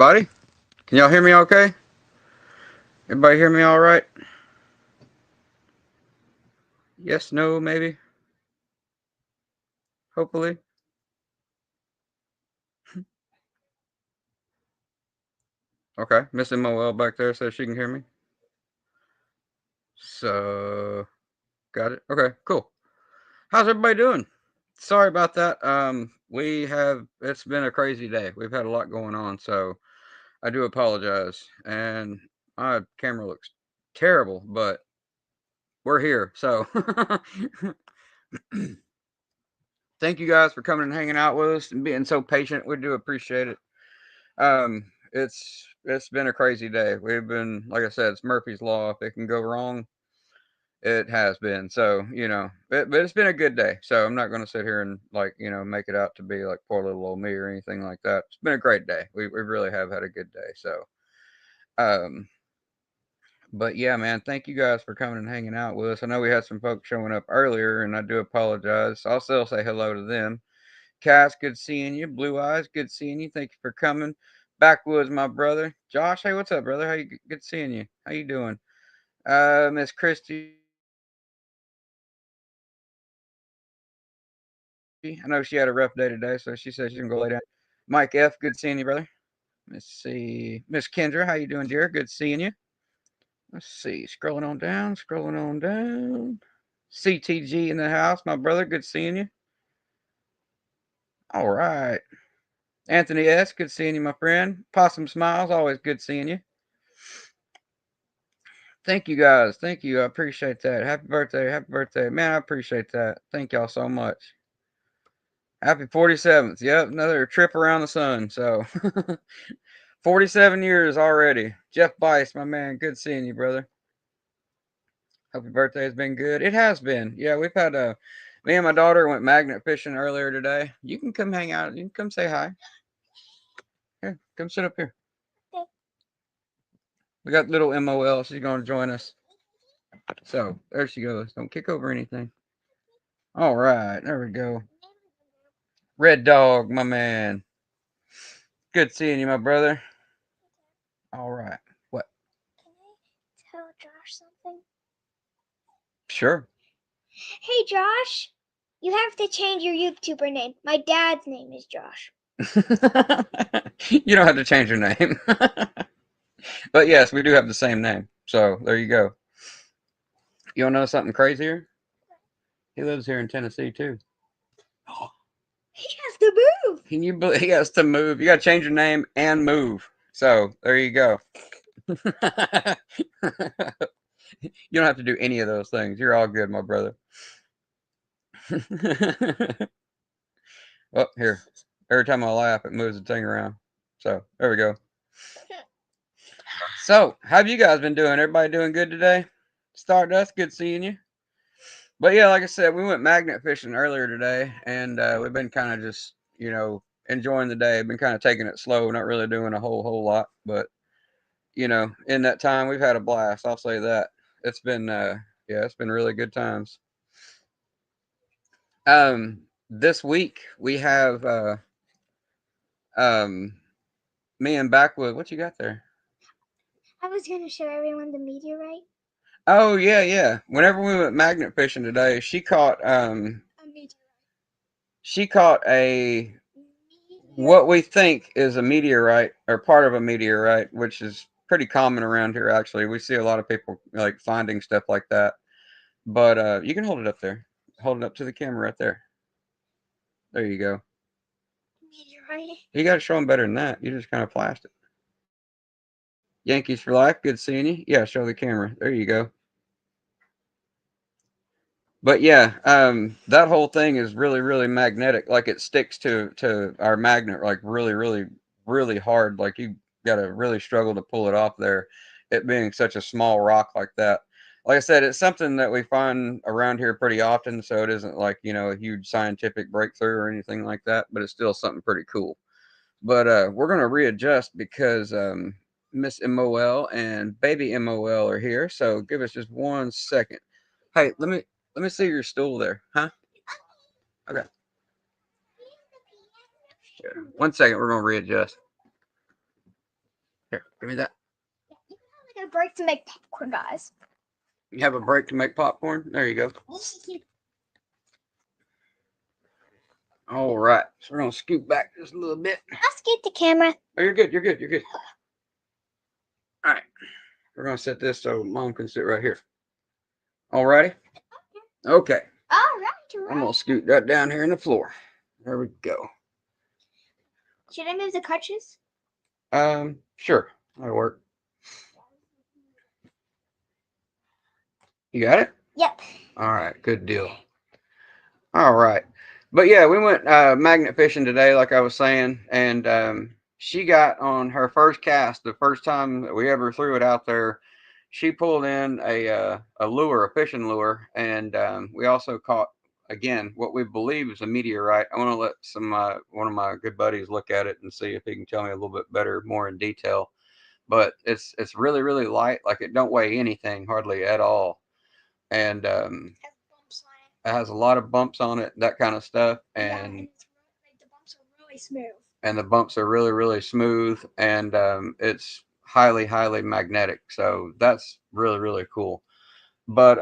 everybody. Can y'all hear me okay? Everybody hear me all right? Yes, no, maybe? Hopefully. Okay. Miss MOL back there says she can hear me. So, got it. Okay, cool. How's everybody doing? Sorry about that. It's been a crazy day. We've had a lot going on, so I do apologize. And my camera looks terrible, but we're here. So, thank you guys for coming and hanging out with us and being so patient. We do appreciate it. It's been a crazy day. We've been, like I said, it's Murphy's Law. If it can go wrong, it has been. So but it's been a good day. So I'm not going to sit here and make it out to be like poor little old me or anything like that. It's been a great day. We really have had a good day. So um, but yeah, man, thank you guys for coming and hanging out with us. I know we had some folks showing up earlier, and I do apologize. I'll still say hello to them. Cass, good seeing you. Blue Eyes, good seeing you. Thank you for coming. Backwoods, my brother. Josh, hey, what's up, brother? How you? Good seeing you. How you doing? Miss Christy, I know she had a rough day today, so she said she's gonna go lay down. Mike F, good seeing you, brother. Mike F, good seeing you, brother. Let's see, Miss Kendra, how you doing, dear? Good seeing you. Let's see, scrolling on down, scrolling on down. CTG in the house, my brother. Good seeing you. All right. Anthony S., good seeing you, my friend. Possum Smiles, always good seeing you. Thank you guys. Thank you. I appreciate that. Happy birthday. Happy birthday. Man, I appreciate that. Thank y'all so much. Happy 47th. Yep, another trip around the sun. So 47 years already. Jeff Bice, my man, good seeing you, brother. Hope your birthday has been good. It has been. Yeah, we've had me and my daughter went magnet fishing earlier today. You can come hang out. You can come say hi. Here, come sit up here. We got little MOL. She's going to join us. So there she goes. Don't kick over anything. All right, there we go. Red Dog, my man. Good seeing you, my brother. All right. What? Can I tell Josh something? Sure. Hey, Josh. You have to change your YouTuber name. My dad's name is Josh. You don't have to change your name. But yes, we do have the same name. So there you go. You want to know something crazier? He lives here in Tennessee too. He has to move. Can you believe he has to move? You got to change your name and move. So there you go. You don't have to do any of those things. You're all good, my brother. Oh, here. Every time I laugh, it moves the thing around. So there we go. So, how have you guys been doing? Everybody doing good today? Stardust, good seeing you. But yeah, like I said, we went magnet fishing earlier today, and we've been kind of just, enjoying the day. Been kind of taking it slow, not really doing a whole lot. But in that time, we've had a blast. I'll say that. It's been, yeah, it's been really good times. This week we have um, me and Backwood. What you got there? I was going to show everyone the meteorite. Oh yeah, yeah. Whenever we went magnet fishing today, A meteorite. she caught a what we think is a meteorite or part of a meteorite, which is pretty common around here. Actually, we see a lot of people like finding stuff like that. But you can hold it up there. Hold it up to the camera right there. There you go. Meteorite. You got to show them better than that. You just kind of flashed it. Yankees for life. Good seeing you. Yeah, show the camera. There you go. But yeah, that whole thing is really, really magnetic. Like it sticks to our magnet like really, really, really hard. Like you got to really struggle to pull it off there. It being such a small rock like that. Like I said, it's something that we find around here pretty often. So it isn't like a huge scientific breakthrough or anything like that. But it's still something pretty cool. But we're gonna readjust because Miss MOL and Baby MOL are here. So give us just 1 second. Hey, let me see your stool there, huh? Okay. Sure. 1 second, we're gonna readjust. Here, give me that. You can have like a break to make popcorn, guys. You have a break to make popcorn. There you go. All right. So we're gonna scoot back just a little bit. Let's get the camera. Oh, you're good. You're good. You're good. All right. We're gonna set this so Mom can sit right here. All righty. Okay. All right. I'm gonna scoot that down here in the floor. There we go. Should I move the crutches? Sure. That'll work. You got it? Yep. All right. Good deal. All right. But yeah, we went magnet fishing today, like I was saying, and she got on her first cast, the first time that we ever threw it out there. She pulled in a lure, a fishing lure, and we also caught again what we believe is a meteorite. I want to let some one of my good buddies look at it and see if he can tell me a little bit better, more in detail. But it's really really light, like it don't weigh anything hardly at all, and it has a lot of bumps on it, that kind of stuff, and the bumps are really smooth. And the bumps are really really smooth, and it's highly highly magnetic. So that's really really cool. But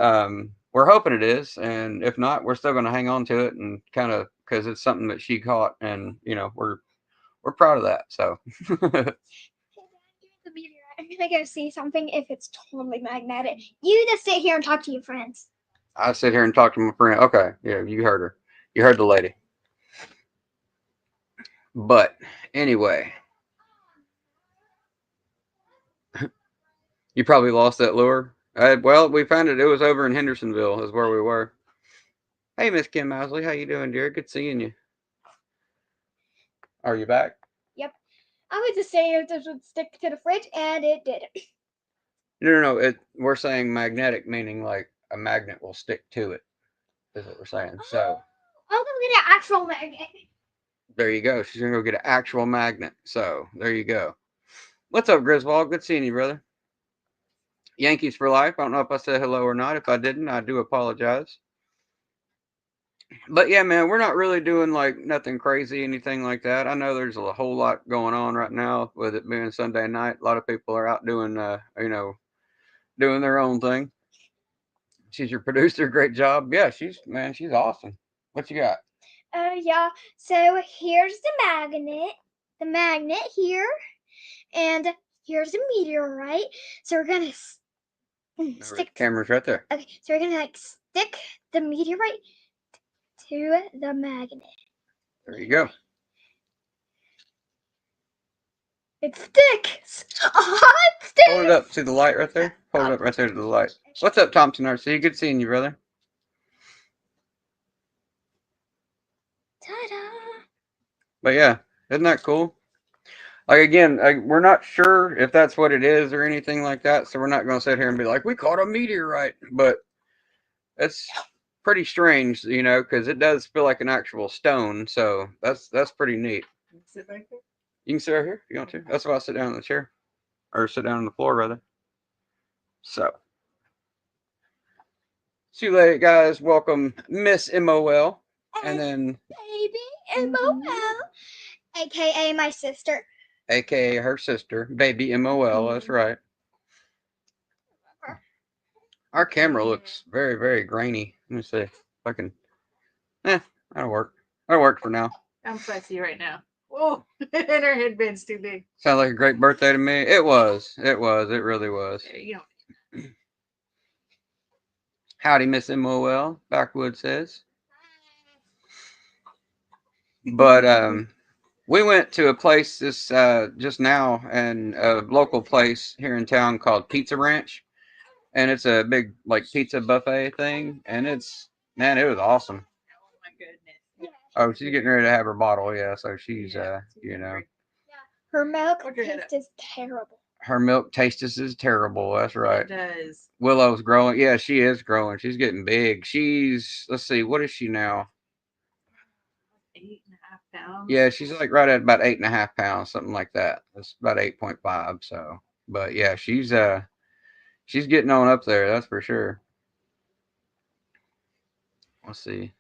we're hoping it is, and if not, we're still going to hang on to it and kind of because it's something that she caught, and we're proud of that. So The meteorite. I'm gonna go see something if it's totally magnetic. You just sit here and talk to your friends. I sit here and talk to my friend. Okay, yeah, you heard her. You heard the lady. But anyway, you probably lost that lure. Well, we found it. It was over in Hendersonville, is where we were. Hey, Miss Kim Mousley, how you doing, dear? Good seeing you. Are you back? Yep. I was just saying if this would stick to the fridge, and it didn't. No. We're saying magnetic, meaning like a magnet will stick to it. Is what we're saying. So I'll go get an actual magnet. there you go. She's gonna go get an actual magnet. So there you go. What's up, Griswold? Good seeing you, brother. Yankees for life. I don't know if I said hello or not. If I didn't, I do apologize. But yeah, man, we're not really doing like nothing crazy, anything like that. I know there's a whole lot going on right now with it being Sunday night. A lot of people are out doing, doing their own thing. She's your producer. Great job. Yeah, she's awesome. What you got? Yeah. So here's the magnet. The magnet here, and here's the meteorite. So we're gonna stick. Camera's right there. Okay. So we're gonna like stick the meteorite to the magnet. There you go. It sticks. Oh, it sticks. Hold it up. See the light right there? Hold it up right there to the light. What's up, Thompson RC? Good seeing you, brother. Ta-da. But yeah, isn't that cool? Like again, we're not sure if that's what it is or anything like that, so we're not going to sit here and be like, we caught a meteorite. But it's pretty strange, because it does feel like an actual stone. So that's pretty neat. Sit back there. You can sit right here if you want to. That's why I sit down in the chair, or sit down on the floor rather. So, see you later, guys. Welcome, Miss MOL, and then Baby MOL, aka my sister. AKA her sister, baby MOL. That's right. Our camera looks very, very grainy. Let me see if I can. That'll work. That'll work for now. I'm fussy right now. Whoa, and her headband's too big. Sounds like a great birthday to me. It was. It was. It really was. There you go. Howdy, Miss MOL. Backwood says. But we went to a place this just now, and a local place here in town called Pizza Ranch, and it's a big like pizza buffet thing, and it was awesome. Oh my goodness. Oh, she's getting ready to have her bottle, yeah. So she's Her milk Hold your head taste is terrible. her milk taste is terrible. That's right. It does. Willow's growing. Yeah, she is growing. She's getting big. Let's see, what is she now? 8.5 pounds. Yeah, she's like right at about 8.5 pounds, something like that. That's about 8.5. So, but yeah, she's getting on up there. That's for sure. Let's see.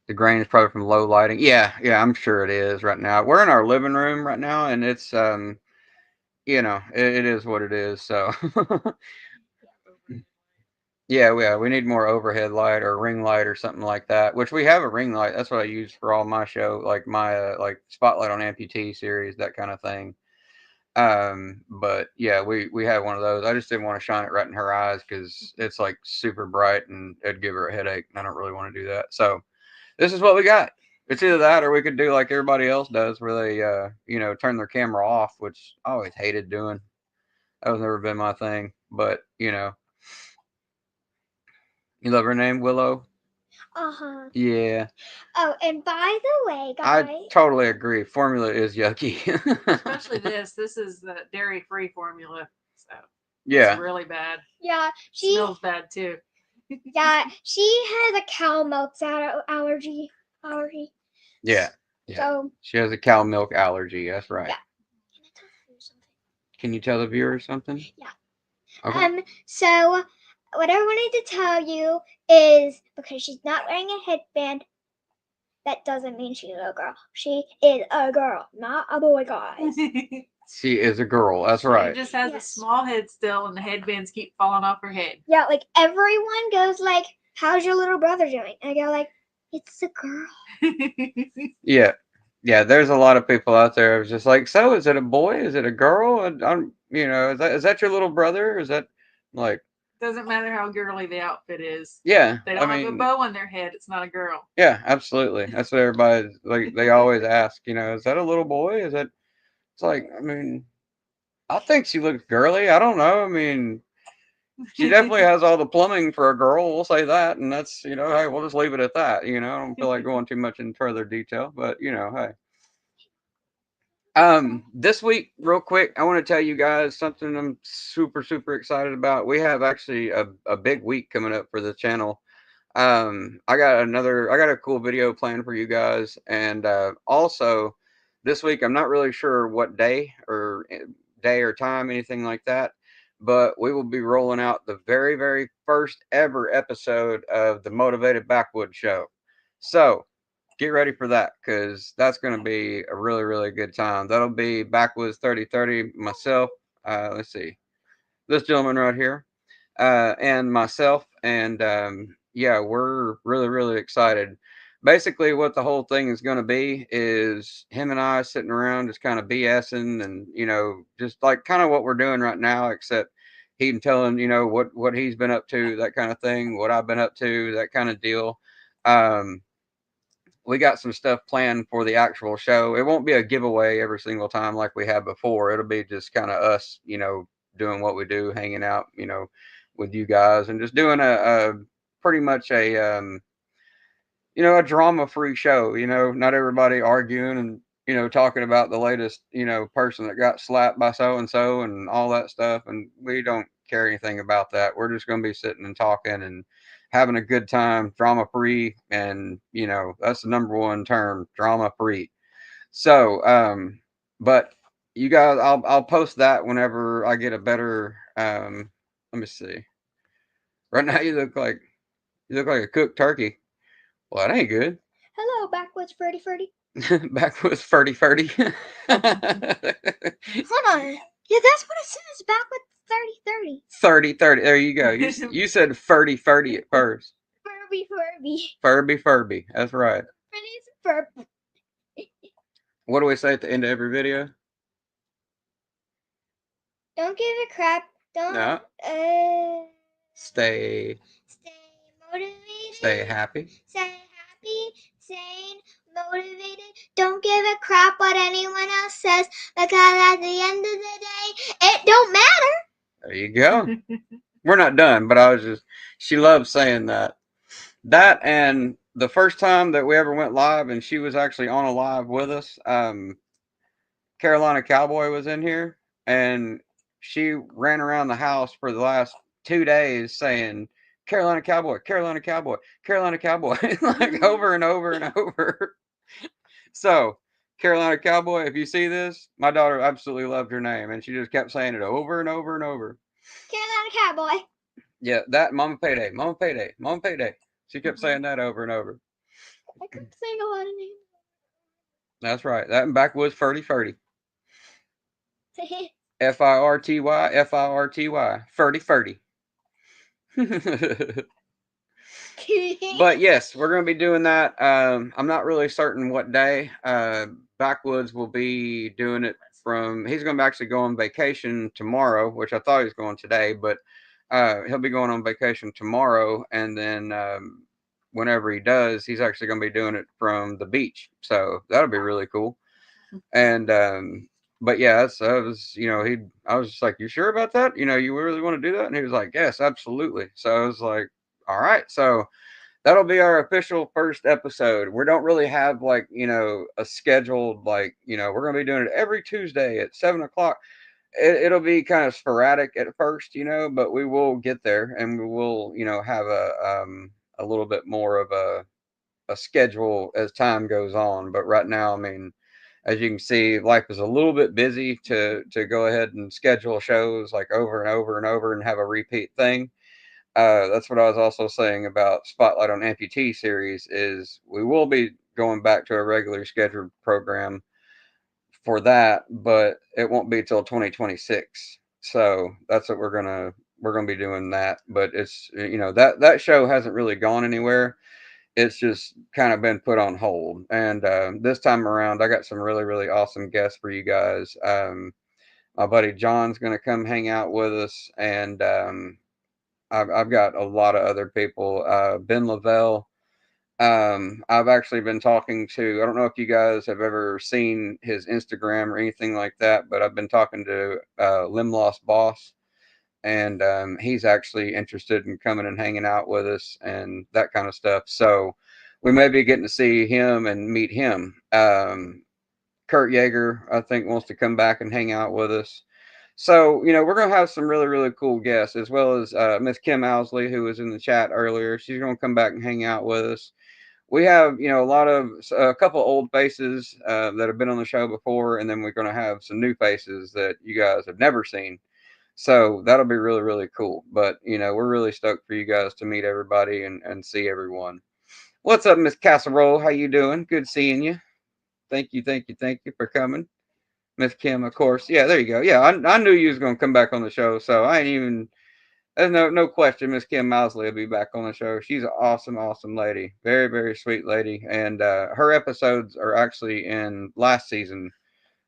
The grain is probably from low lighting. Yeah, yeah, I'm sure it is right now. We're in our living room right now, and it's it is what it is. So yeah, we need more overhead light or ring light or something like that. Which we have a ring light. That's what I use for all my show, like my like spotlight on amputee series, that kind of thing. But yeah, we have one of those. I just didn't want to shine it right in her eyes because it's like super bright and it'd give her a headache, and I don't really want to do that. So this is what we got. It's either that or we could do like everybody else does, where they turn their camera off, which I always hated doing. That was never been my thing. But you love her name, Willow. Uh-huh. Yeah, Oh, and by the way, I guys. totally agree. Formula is yucky. Especially this. This is the dairy-free formula, so Yeah, it's really bad. Yeah, she Smells bad too. yeah, she has a cow milk allergy. Allergy. yeah, yeah. So She has a cow milk allergy. That's right. yeah. Can I tell you something? Can you tell the viewers something? Yeah. Okay. So what I wanted to tell you is because she's not wearing a headband, that doesn't mean she's a girl. She is a girl, not a boy, guys. She is a girl. That's right. She just has a Yes. small head still, and the headbands keep falling off her head. Yeah, like everyone goes like, "How's your little brother doing?" And I go like, "It's a girl." Yeah. Yeah, there's a lot of people out there who's just like, so is it a boy? Is it a girl? And is that your little brother? Is that like, Doesn't matter how girly the outfit is. yeah, They I don't have a mean, bow on their head. It's not a girl. yeah, absolutely. That's what everybody like. They always ask, is that a little boy? Is that? It's like, I mean, I think she looks girly. I don't know. I mean, she definitely has all the plumbing for a girl. We'll say that, and that's hey, we'll just leave it at that. I don't feel like going too much in further detail, but hey. This week, real quick, I want to tell you guys something I'm super, super excited about. We have actually a big week coming up for the channel. I got a cool video planned for you guys, and also this week, I'm not really sure what day or time, anything like that, but we will be rolling out the very, very first ever episode of the Motivated Backwood Show. So get ready for that because that's going to be a really, really good time. That'll be Backwoods 3030, myself. Let's see, this gentleman right here, and myself. And yeah, we're really, really excited. Basically, what the whole thing is going to be is him and I sitting around just kind of BSing and, just like kind of what we're doing right now, except he telling, what he's been up to, that kind of thing, what I've been up to, that kind of deal. Um, we got some stuff planned for the actual show. It won't be a giveaway every single time like we had before. It'll be just kind of us, doing what we do, hanging out, with you guys, and just doing a pretty much a drama-free show. Not everybody arguing and talking about the latest person that got slapped by so and so and all that stuff. And we don't care anything about that. We're just going to be sitting and talking and having a good time, drama-free, and that's the number one term, drama-free. So, but you guys, I'll post that whenever I get a better. Let me see. Right now, you look like a cooked turkey. Well, that ain't good. Hello, backwoods Freddy Freddy. Back with Ferdy Ferdy. Hold on. Yeah, that's what it says. Backwoods 3030. 3030. There you go. You said Ferdy Ferdy at first. Furby. Furby Furby. That's right. Freddy's Furby. What do we say at the end of every video? Don't give a crap. Don't. No. Stay Motivated. stay happy. Stay happy. Sane. Motivated. Don't give a crap what anyone else says because at the end of the day, it don't matter. There you go. We're not done, but she loves saying that. That and the first time that we ever went live and she was actually on a live with us, Carolina Cowboy was in here and she ran around the house for the last 2 days saying Carolina Cowboy, Carolina Cowboy, Carolina Cowboy, like over and over and over. So, Carolina Cowboy, if you see this, my daughter absolutely loved her name and she just kept saying it over and over and over. Carolina Cowboy. Yeah, that Mama Payday, Mama Payday, Mama Payday. She kept saying that over and over. I could sing a lot of names. That's right. That and backwoods Ferdy Ferdy. Firty, Firty, Ferdy Ferdy. But yes, we're going to be doing that. I'm not really certain what day. Backwoods will be doing it from. He's going to actually go on vacation tomorrow, which I thought he was going today, but he'll be going on vacation tomorrow, and then whenever he does, he's actually going to be doing it from the beach. So that'll be really cool. And but yeah, that's I was I was just like, you sure about that? You really want to do that? And he was like, yes, absolutely. So I was like, all right, so that'll be our official first episode. We don't really have like, a scheduled, like, we're going to be doing it every Tuesday at 7 o'clock. It'll be kind of sporadic at first, but we will get there and we will, have a little bit more of a schedule as time goes on. But right now, I mean, as you can see, life is a little bit busy to go ahead and schedule shows like over and over and over and have a repeat thing. That's what I was also saying about Spotlight on Amputee series is we will be going back to a regular scheduled program for that, but it won't be till 2026. So that's what we're gonna be doing that. But it's that show hasn't really gone anywhere. It's just kind of been put on hold. And this time around, I got some really really awesome guests for you guys. My buddy John's gonna come hang out with us, and I've got a lot of other people. Ben Lavelle. I've actually been talking to. I don't know if you guys have ever seen his Instagram or anything like that, but I've been talking to Limloss Boss, and he's actually interested in coming and hanging out with us and that kind of stuff. So we may be getting to see him and meet him. Kurt Yeager, I think, wants to come back and hang out with us. So, we're going to have some really, really cool guests, as well as Miss Kim Owsley, who was in the chat earlier. She's going to come back and hang out with us. We have, a couple old faces that have been on the show before, and then we're going to have some new faces that you guys have never seen. So that'll be really, really cool. But, we're really stoked for you guys to meet everybody and see everyone. What's up, Miss Casserole? How you doing? Good seeing you. Thank you for coming. Miss Kim, of course. Yeah, there you go. Yeah, I knew you was gonna come back on the show, so I ain't even. There's no question. Miss Kim Mousley will be back on the show. She's an awesome, awesome lady. Very, very sweet lady, and her episodes are actually in last season.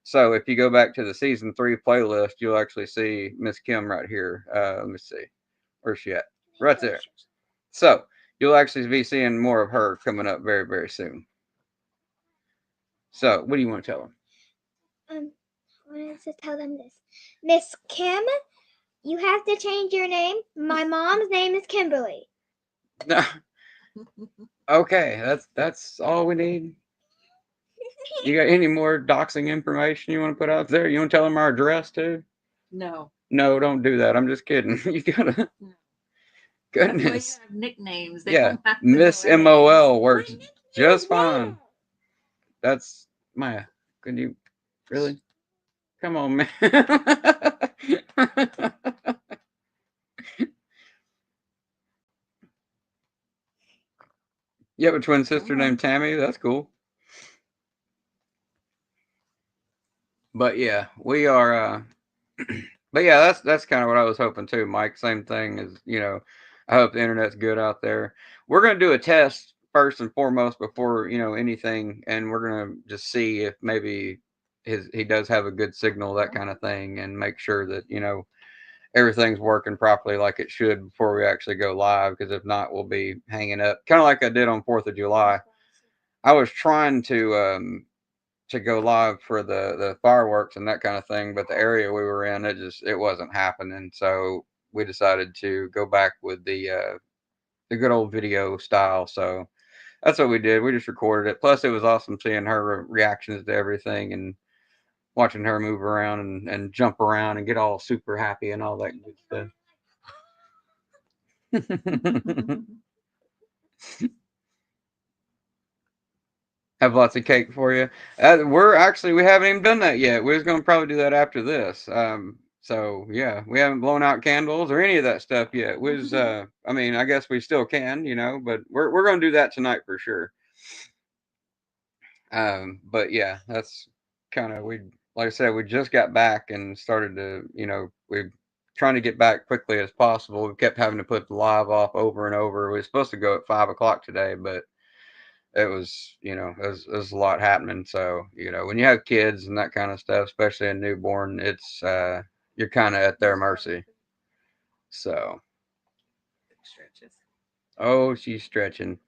So if you go back to the season 3 playlist, you'll actually see Miss Kim right here. Let me see, where's she at? Right there. So you'll actually be seeing more of her coming up very, very soon. So what do you want to tell them? I wanted to tell them this. Miss Kim, you have to change your name. My mom's name is Kimberly. Okay, that's all we need. You got any more doxing information you want to put out there? You want to tell them our address too? No. No, don't do that. I'm just kidding. You gotta. Goodness. That's why you have nicknames. They Yeah, don't have to Miss know MOL works just fine. That's Maya. Can you really? Come on, man. You have a twin sister named Tammy. That's cool. But yeah, we are. But yeah, that's kind of what I was hoping too, Mike. Same thing as I hope the internet's good out there. We're gonna do a test first and foremost before anything, and we're gonna just see if maybe he does have a good signal, that kind of thing, and make sure that everything's working properly like it should before we actually go live. Because if not, we'll be hanging up, kind of like I did on 4th of July. I was trying to go live for the fireworks and that kind of thing, but the area we were in, it wasn't happening. So we decided to go back with the good old video style. So that's what we did. We just recorded it. Plus, it was awesome seeing her reactions to everything and watching her move around and jump around and get all super happy and all that good stuff. Have lots of cake for you. We haven't even done that yet. We're going to probably do that after this. So yeah, we haven't blown out candles or any of that stuff yet. I mean, I guess we still can, but we're going to do that tonight for sure. But yeah, that's kind of we. Like I said, we just got back and started to, we trying to get back quickly as possible. We kept having to put the live off over and over. We were supposed to go at 5 o'clock today, but it was, it was a lot happening. So, when you have kids and that kind of stuff, especially a newborn, it's you're kind of at their mercy. So, Stretches. oh, she's stretching.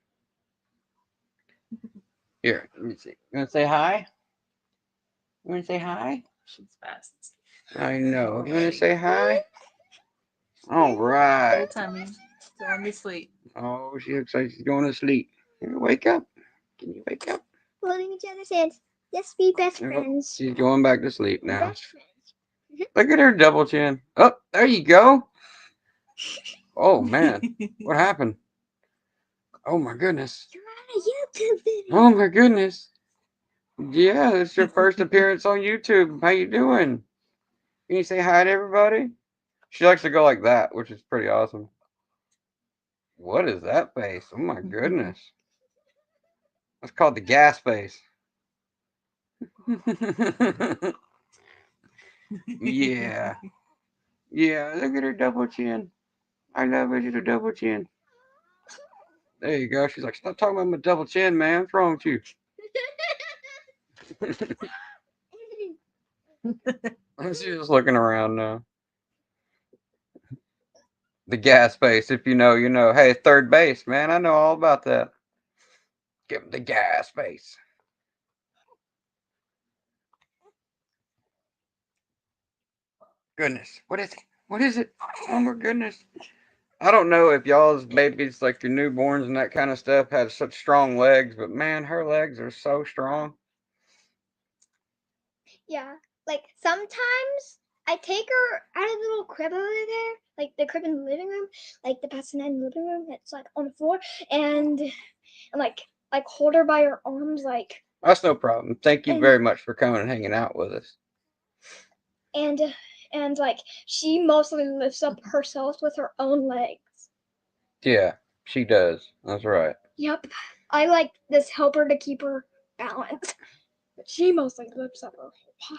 Here, let me see. You want to say hi? You want to say hi? She's fast. I know. You want to Already. say hi? All Full right. tummy. Going to sleep. Oh, she looks like she's going to sleep. Here, wake up. Can you wake up? Holding each other's hands. Let's be best Oh, friends. she's going back to sleep now. Best friends. Look at her double chin. Oh, there you go. Oh, man. What happened? Oh, my goodness. You're on a YouTube video. Oh, my goodness. Yeah, it's your first appearance on YouTube. How you doing? Can you say hi to everybody? She likes to go like that, which is pretty awesome. What is that face? Oh, my goodness. That's called the gas face. Yeah. Yeah, look at her double chin. I love it, a double chin. There you go. She's like, stop talking about my double chin, man. What's wrong with you? She's just looking around now. The gas face, if you know, you know. Hey, third base, man. I know all about that. Give him the gas face. Goodness. What is it? What is it? Oh my goodness. I don't know if y'all's babies, like your newborns and that kind of stuff, have such strong legs, but man, her legs are so strong. Yeah, like sometimes I take her out of the little crib over there, like the crib in the living room, like the bassinet in the living room that's like on the floor, and like hold her by her arms, like That's no problem. Thank you and very much for coming and hanging out with us. and and like she mostly lifts up herself with her own legs. Yeah, she does. That's right. Yep, I like this helper to keep her balanced, but she mostly lifts up her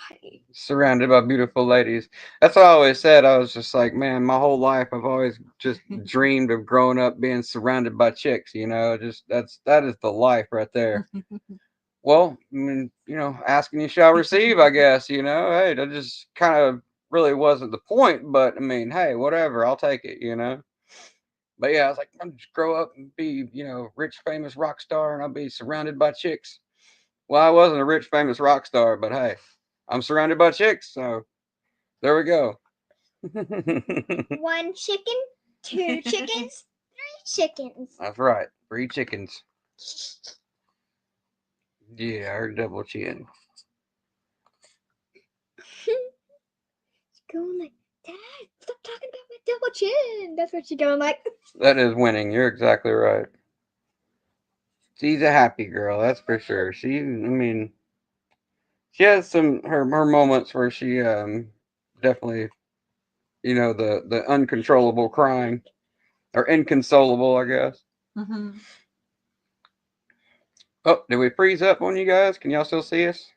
body. Surrounded by beautiful ladies. That's what I always said. I was just like, man, my whole life I've always just dreamed of growing up being surrounded by chicks, just that is the life right there. Well, I mean, asking you shall receive, I guess, Hey, that just kind of really wasn't the point, but I mean, hey, whatever, I'll take it. But yeah, I was like, I'm just grow up and be, rich, famous rock star, and I'll be surrounded by chicks. Well, I wasn't a rich, famous rock star, but hey, I'm surrounded by chicks, so there we go. One chicken, two chickens, three chickens. That's right. 3 chickens. Yeah, her double chin. Going like, Dad, stop talking about my double chin. That's what she's going like. That is winning. You're exactly right. She's a happy girl, that's for sure. I mean, she has her moments where she definitely, the uncontrollable crying or inconsolable, I guess. Mhm. Oh, did we freeze up on you guys? Can y'all still see us?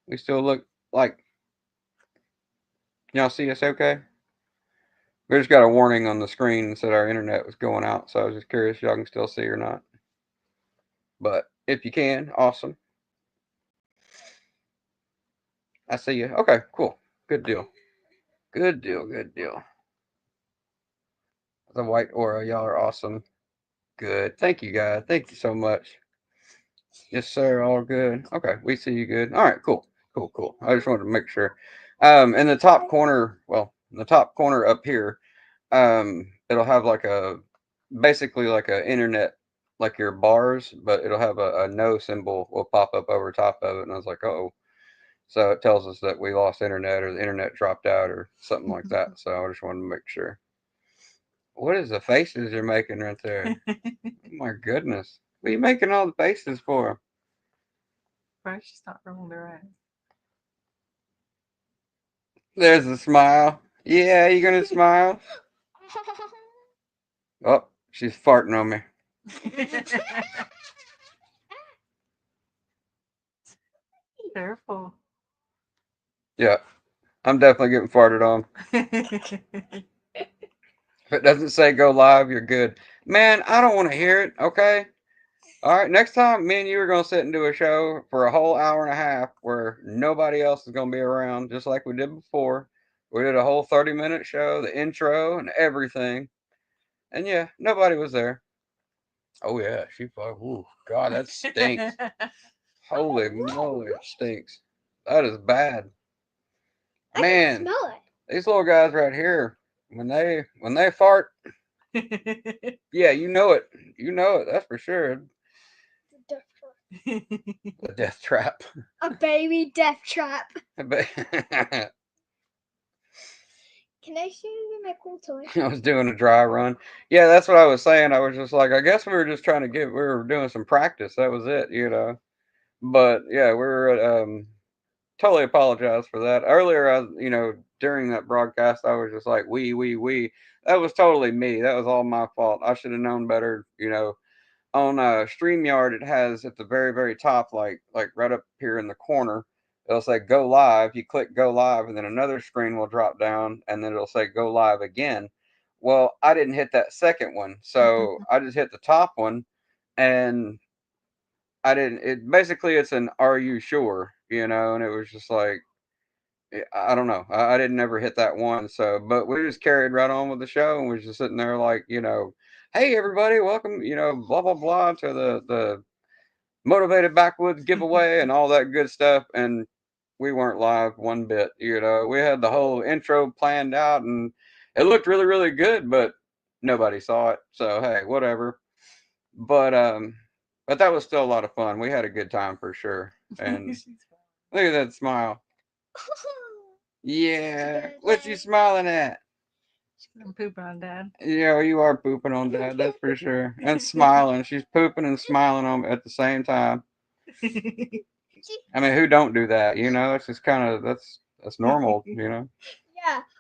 We still look like, can y'all see us okay? We just got a warning on the screen and said our internet was going out, so I was just curious if y'all can still see or not. But if you can, awesome. I see you. Okay, cool. Good deal. Good deal. Good deal. The white aura, y'all are awesome. Good. Thank you, guys. Thank you so much. Yes, sir. All good. Okay, we see you good. All right, cool. Cool, cool. I just wanted to make sure. In the top corner, well, in the top corner up here, it'll have like basically like a internet, like your bars, but it'll have a no symbol will pop up over top of it. And I was like, oh, so it tells us that we lost internet or the internet dropped out or something like that. So I just wanted to make sure. What is the faces you're making right there? Oh my goodness. What are you making all the faces for? First, she stopped rolling their eyes. There's a smile. Yeah, you gonna smile? Oh, she's farting on me. Careful. Yeah, I'm definitely getting farted on. If it doesn't say go live, you're good. Man, I don't want to hear it. Okay. All right. Next time, me and you are gonna sit and do a show for a whole hour and a half where nobody else is gonna be around, just like we did before. We did a whole 30-minute show, the intro and everything, and yeah, nobody was there. Oh yeah, she fuck. Ooh, God, that stinks. Holy moly, it stinks. That is bad. I can Man, smell it. these little guys right here, when they fart, yeah, you know it. You know it. That's for sure. It's a death trap. A death trap. A baby death trap. But Can I show you my cool toy? I was doing a dry run. Yeah, that's what I was saying. I was just like, I guess we were just trying to we were doing some practice. That was it. But yeah, we were totally apologize for that. Earlier, during that broadcast, I was just like, we. That was totally me. That was all my fault. I should have known better. On StreamYard, it has at the very, very top, like right up here in the corner, it'll say go live. You click go live, and then another screen will drop down, and then it'll say go live again. Well, I didn't hit that second one, so I just hit the top one, and I didn't. It basically it's an "Are you sure?" And it was just like I don't know. I didn't ever hit that one, so but we just carried right on with the show, and was just sitting there like hey everybody, welcome, blah blah blah to the motivated backwoods giveaway and all that good stuff, and we weren't live one bit. We had the whole intro planned out, and it looked really really good, but nobody saw it. So hey, whatever. But that was still a lot of fun. We had a good time for sure. And look at that smile. Yeah, what's you smiling at? I'm pooping on Dad. Yeah, you are pooping on Dad, that's for sure. And smiling. She's pooping and smiling on at the same time. I mean, who don't do that? It's just kind of that's normal. Yeah.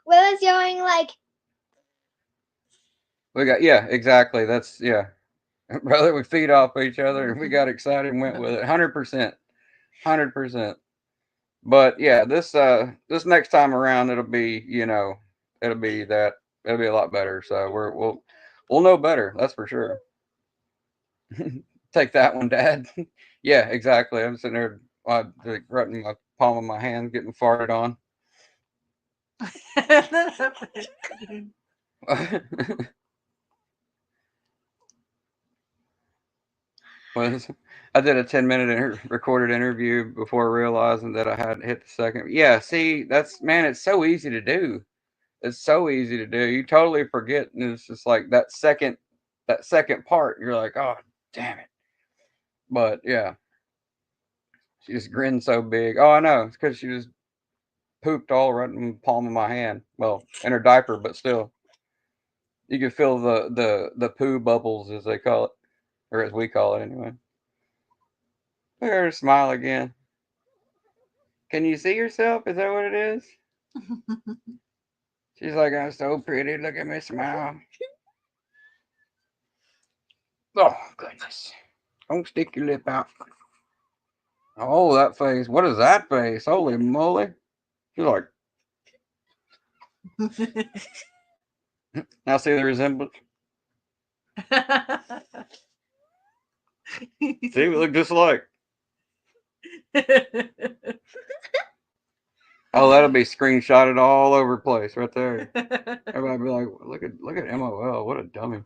Willa's yelling like, We got yeah, exactly. That's yeah, brother. We feed off each other, and we got excited and went with it. 100%, 100%. But yeah, this next time around, it'll be that it'll be a lot better. So we'll know better. That's for sure. Take that one, Dad. Yeah, exactly. I'm sitting there, like, rubbing my palm of my hand, getting farted on. was I did a 10-minute recorded interview before realizing that I hadn't hit the second. Yeah, see, that's man, it's so easy to do. It's so easy to do. You totally forget, and it's just like that second part. You're like, oh, damn it. But yeah, she just grinned so big. Oh, I know. It's because she just pooped all right in the palm of my hand. Well, in her diaper, but still, you can feel the poo bubbles as they call it, or as we call it anyway. Look at her smile again. Can you see yourself? Is that what it is? She's like, I'm so pretty. Look at me smile. Oh goodness! Don't stick your lip out. Oh, that face. What is that face? Holy moly. She's like, now see the resemblance? See, we look just alike. Oh, that'll be screenshotted all over the place right there. Everybody be like, look at MOL. What a dummy.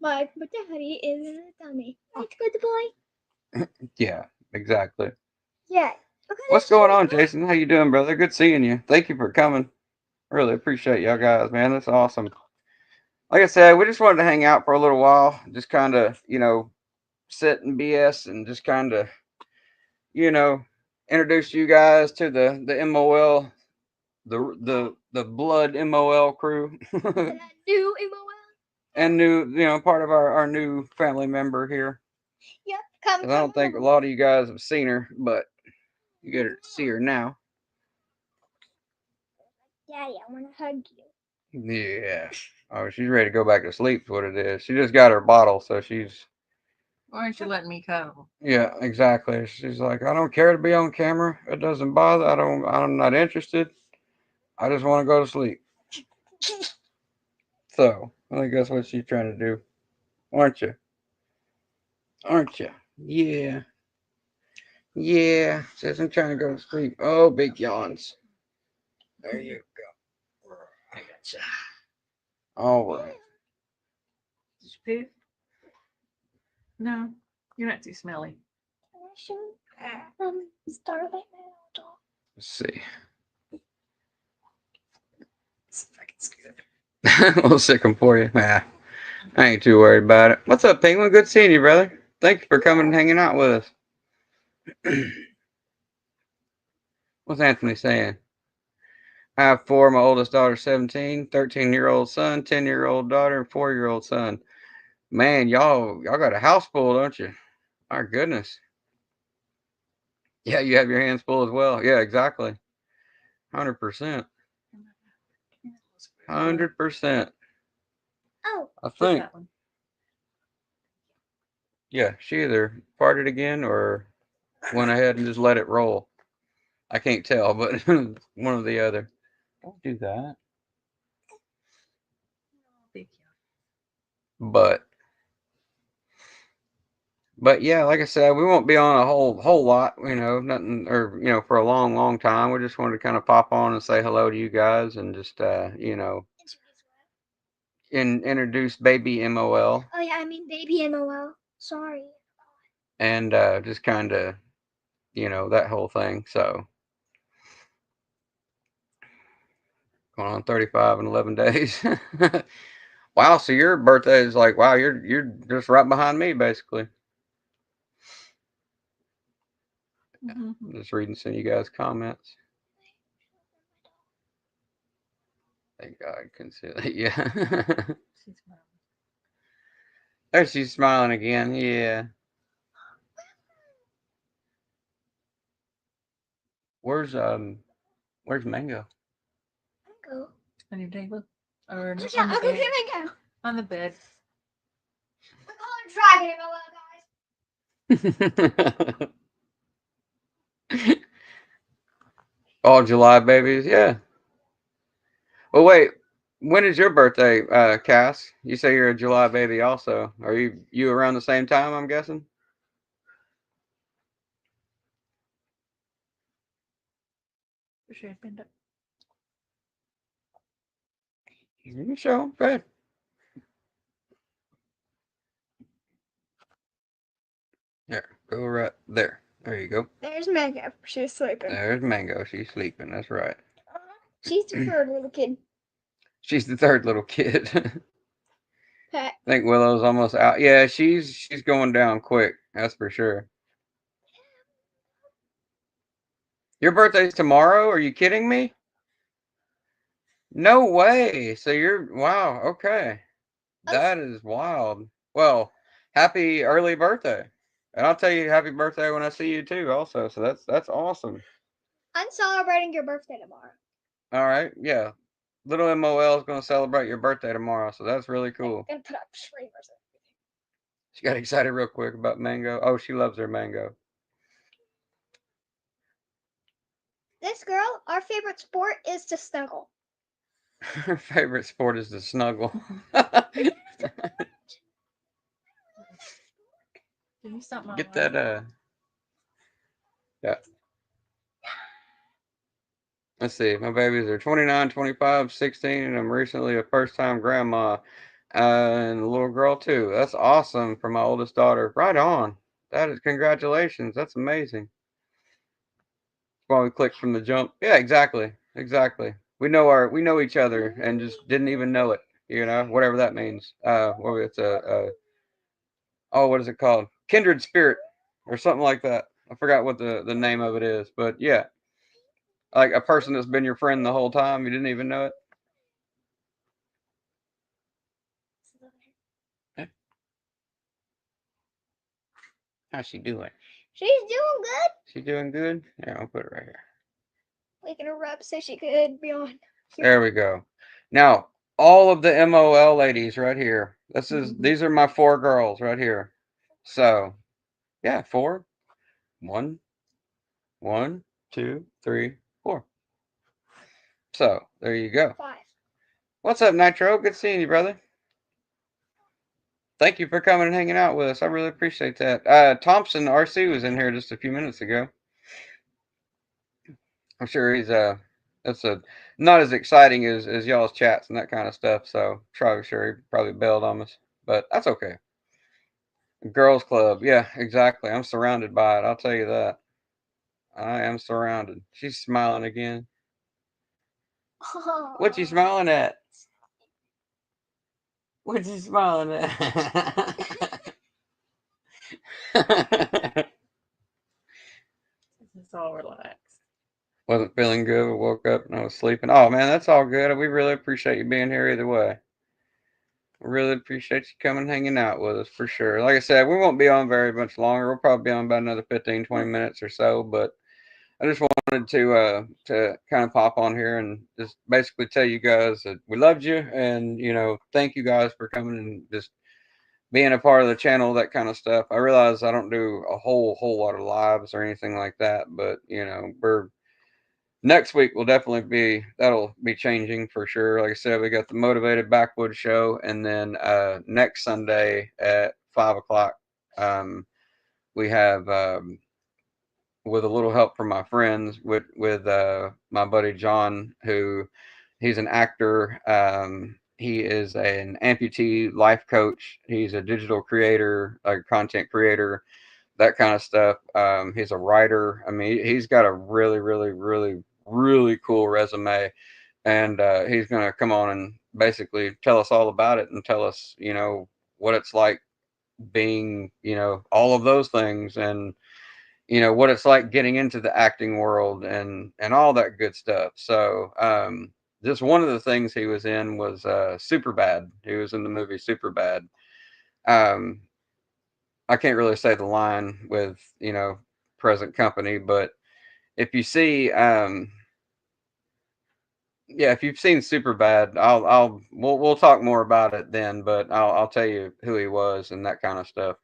Mike, but daddy is a dummy. Right, good boy? Yeah, exactly. Yeah. Okay, What's going on, Jason? How you doing, brother? Good seeing you. Thank you for coming. Really appreciate y'all guys, man. That's awesome. Like I said, we just wanted to hang out for a little while, just kind of, sit and BS and just kind of, you know, introduce you guys to the MOL, the blood MOL crew, That new MOL. and new, part of our new family member here. Yep. Come, 'Cause I don't think a come. lot of you guys have seen her, but you get to see her now. Daddy, I want to hug you. Yeah. Oh, she's ready to go back to sleep. Is what it is. She just got her bottle, so she's Why aren't you letting me cuddle? Yeah, exactly. She's like, I don't care to be on camera. It doesn't bother. I'm not interested. I just want to go to sleep. So I think that's what she's trying to do, aren't you? Aren't you? Yeah. Yeah. Says I'm trying to go to sleep. Oh, big yawns. There you go. I gotcha. All right. Did you poop? No, you're not too smelly. Can I show Starlight Man dog? Let's see. See if I can scoot We'll sick 'em for you. Nah, I ain't too worried about it. What's up, Penguin? Good seeing you, brother. Thank you for coming and hanging out with us. What's Anthony saying? I have four. My oldest daughter, 17, 13-year-old son, 10-year-old daughter, and 4-year-old son. Man, y'all got a house full, don't you? My goodness. Yeah, you have your hands full as well. Yeah, exactly. 100%. 100%. Oh, I Just think. that one. Yeah, she either farted again or went ahead and just let it roll. I can't tell, but one or the other. Don't do that. Big But yeah, like I said, we won't be on a whole lot, nothing or for a long time. We just wanted to kind of pop on and say hello to you guys and just introduce baby MOL oh yeah, I mean baby MOL. Sorry. and just kind of that whole thing. So going on 35 in 11 days. Wow, so your birthday is like wow, you're just right behind me basically. Mm-hmm. I'm just reading some of you guys' comments. Thank God I can see that. Yeah. She's smiling. There she's smiling again. Yeah. Where's where's Mango? Go. On your table? Or Oh, on yeah, the I'll go bed? get my go. On the bed. We're calling Dragon MOL, guys. All July babies, yeah. Well wait, when is your birthday, Cass? You say you're a July baby also. Are you around the same time, I'm guessing? For sure. Bend up. You sure? Go ahead. There. Go right there. There you go. There's Mega. She's sleeping. There's Mango. She's sleeping. That's right. She's the third little kid. She's the third little kid. Pet. I think Willow's almost out. Yeah, she's going down quick. That's for sure. Your birthday's tomorrow? Are you kidding me? No way. So you're wow. Okay, that is wild. Well, happy early birthday, and I'll tell you happy birthday when I see you too. Also, so that's awesome. I'm celebrating your birthday tomorrow. All right, yeah. Little MOL is going to celebrate your birthday tomorrow, so that's really cool. I'm gonna put up streamers. She got excited real quick about mango. Oh, she loves her mango. This girl, our favorite sport is to snuggle. Her favorite sport is to snuggle. Can you stop my Get alarm? that yeah. Let's see. My babies are 29, 25, 16, and I'm recently a first time grandma. And a little girl too. That's awesome for my oldest daughter. Right on. That is congratulations. That's amazing. Why we clicked from the jump. Yeah, exactly. Exactly. We know each other and just didn't even know it. Whatever that means. Or it's oh, what is it called? Kindred spirit or something like that. I forgot what the name of it is, but yeah, like a person that's been your friend the whole time, you didn't even know it. Yeah. How's she doing? She's doing good. She doing good? Yeah, I'll put it right here. Making her up so she could be on. There we go. Now, all of the MOL ladies right here. These are my four girls right here. So yeah, four. One, one, two, three, four. So there you go. 5. What's up, Nitro? Good seeing you, brother. Thank you for coming and hanging out with us. I really appreciate that. Thompson RC was in here just a few minutes ago. I'm sure he's that's a not as exciting as y'all's chats and that kind of stuff. So probably sure he probably bailed on us, but that's okay. Girls Club, yeah, exactly. I'm surrounded by it. I'll tell you that. I am surrounded. She's smiling again. What you smiling at? What you smiling at? It's all relaxed. Wasn't feeling good. Woke up and I was sleeping. Oh man, that's all good. We really appreciate you being here either way. We really appreciate you coming and hanging out with us for sure. Like I said, we won't be on very much longer. We'll probably be on about another 15, 20 minutes or so. But I just wanted to kind of pop on here and just basically tell you guys that we loved you and thank you guys for coming and just being a part of the channel, that kind of stuff. I realize I don't do a whole lot of lives or anything like that, but we're next week will definitely that'll be changing for sure. Like I said, we got the Motivated Backwoods show, and then next Sunday at 5 o'clock, we have with a little help from my friends with my buddy John, who he's an actor. He is an amputee life coach. He's a digital creator, a content creator, that kind of stuff. He's a writer. I mean, he's got a really cool resume, and he's going to come on and basically tell us all about it and tell us, what it's like being, all of those things, and what it's like getting into the acting world and all that good stuff. So just one of the things he was in was Super Bad. He was in the movie Super Bad. Um, I can't really say the line with present company, but if you see yeah, if you've seen Super Bad, we'll talk more about it then, but I'll tell you who he was and that kind of stuff.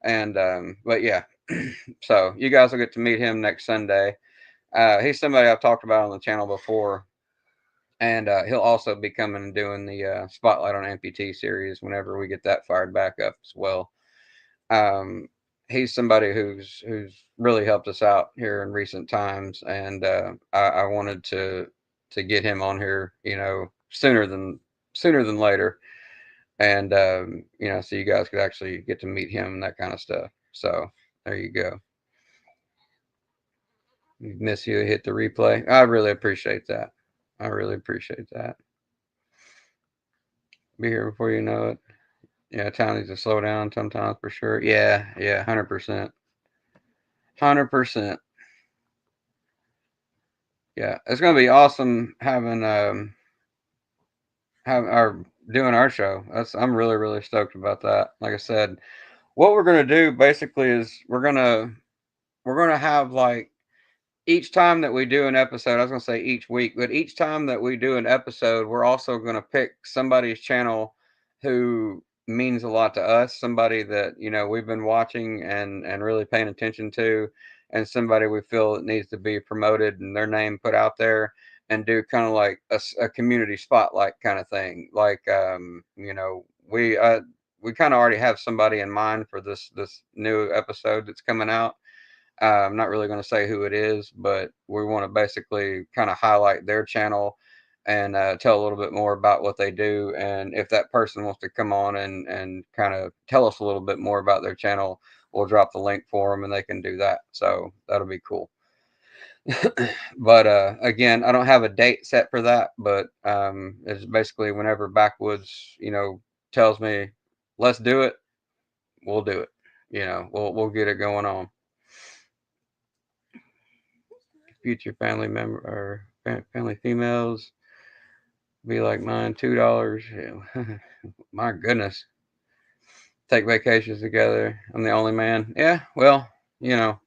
And but yeah, so you guys will get to meet him next Sunday. He's somebody I've talked about on the channel before, and he'll also be coming and doing the Spotlight on Amputee series whenever we get that fired back up as well. Um, he's somebody who's really helped us out here in recent times, and I wanted to get him on here, sooner than later, and so you guys could actually get to meet him and that kind of stuff. So there you go. Miss you hit the replay. I really appreciate that. I really appreciate that. Be here before you know it. Yeah, town needs to slow down sometimes for sure. Yeah, 100%. 100%. Yeah, it's gonna be awesome having have our doing our show. I'm really stoked about that. Like I said, what we're gonna do basically is we're gonna have like each time that we do an episode, I was going to say each week, but each time that we do an episode, we're also going to pick somebody's channel who means a lot to us, somebody that, we've been watching and really paying attention to, and somebody we feel that needs to be promoted and their name put out there, and do kind of like a community spotlight kind of thing. Like, we kind of already have somebody in mind for this new episode that's coming out. I'm not really going to say who it is, but we want to basically kind of highlight their channel and tell a little bit more about what they do. And if that person wants to come on and kind of tell us a little bit more about their channel, we'll drop the link for them and they can do that. So that'll be cool. But again, I don't have a date set for that, but it's basically whenever Backwoods, tells me, let's do it, we'll do it. We'll get it going on. Future family member or family females be like mine, $2. My goodness, take vacations together. I'm the only man. Yeah, well, you know,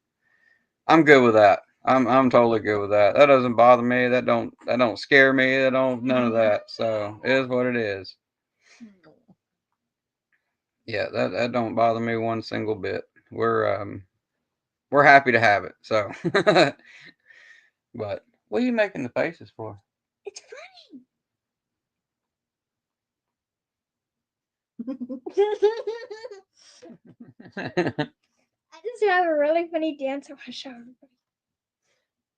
I'm good with that. I'm totally good with that. That doesn't bother me. That don't scare me. That don't none of that. So it is what it is. Yeah, that don't bother me one single bit. We're happy to have it. So, but what are you making the faces for? It's funny. I just have a really funny dance I want to show everybody.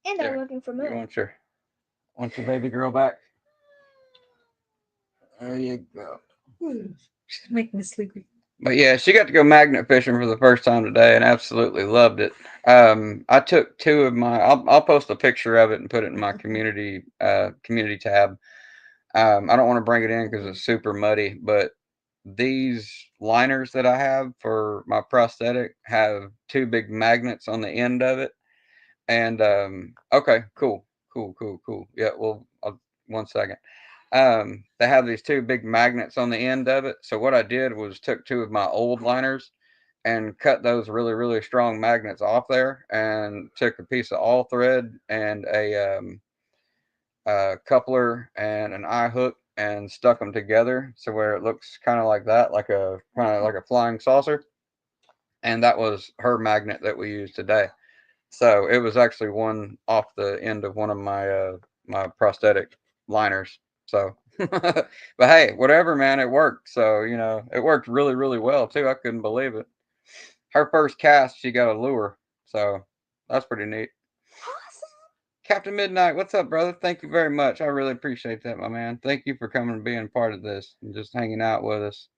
And I'm There, looking for you more. want your baby girl back? There you go. She's making me sleepy. But yeah, she got to go magnet fishing for the first time today and absolutely loved it. I took two of my. I'll post a picture of it and put it in my community tab. I don't want to bring it in because it's super muddy, but these liners that I have for my prosthetic have two big magnets on the end of it. And okay, cool. Yeah, well, one second. They have these two big magnets on the end of it. So what I did was took two of my old liners and cut those really strong magnets off there, and took a piece of all thread and a coupler and an eye hook and stuck them together so where it looks kind of like that, like a kind of like a flying saucer. And that was her magnet that we used today. So it was actually one off the end of one of my prosthetic liners. So, but hey, whatever, man, it worked. So it worked really well too. I couldn't believe it. Her first cast, she got a lure. So that's pretty neat. Captain Midnight, what's up, brother? Thank you very much. I really appreciate that, my man. Thank you for coming and being part of this and just hanging out with us.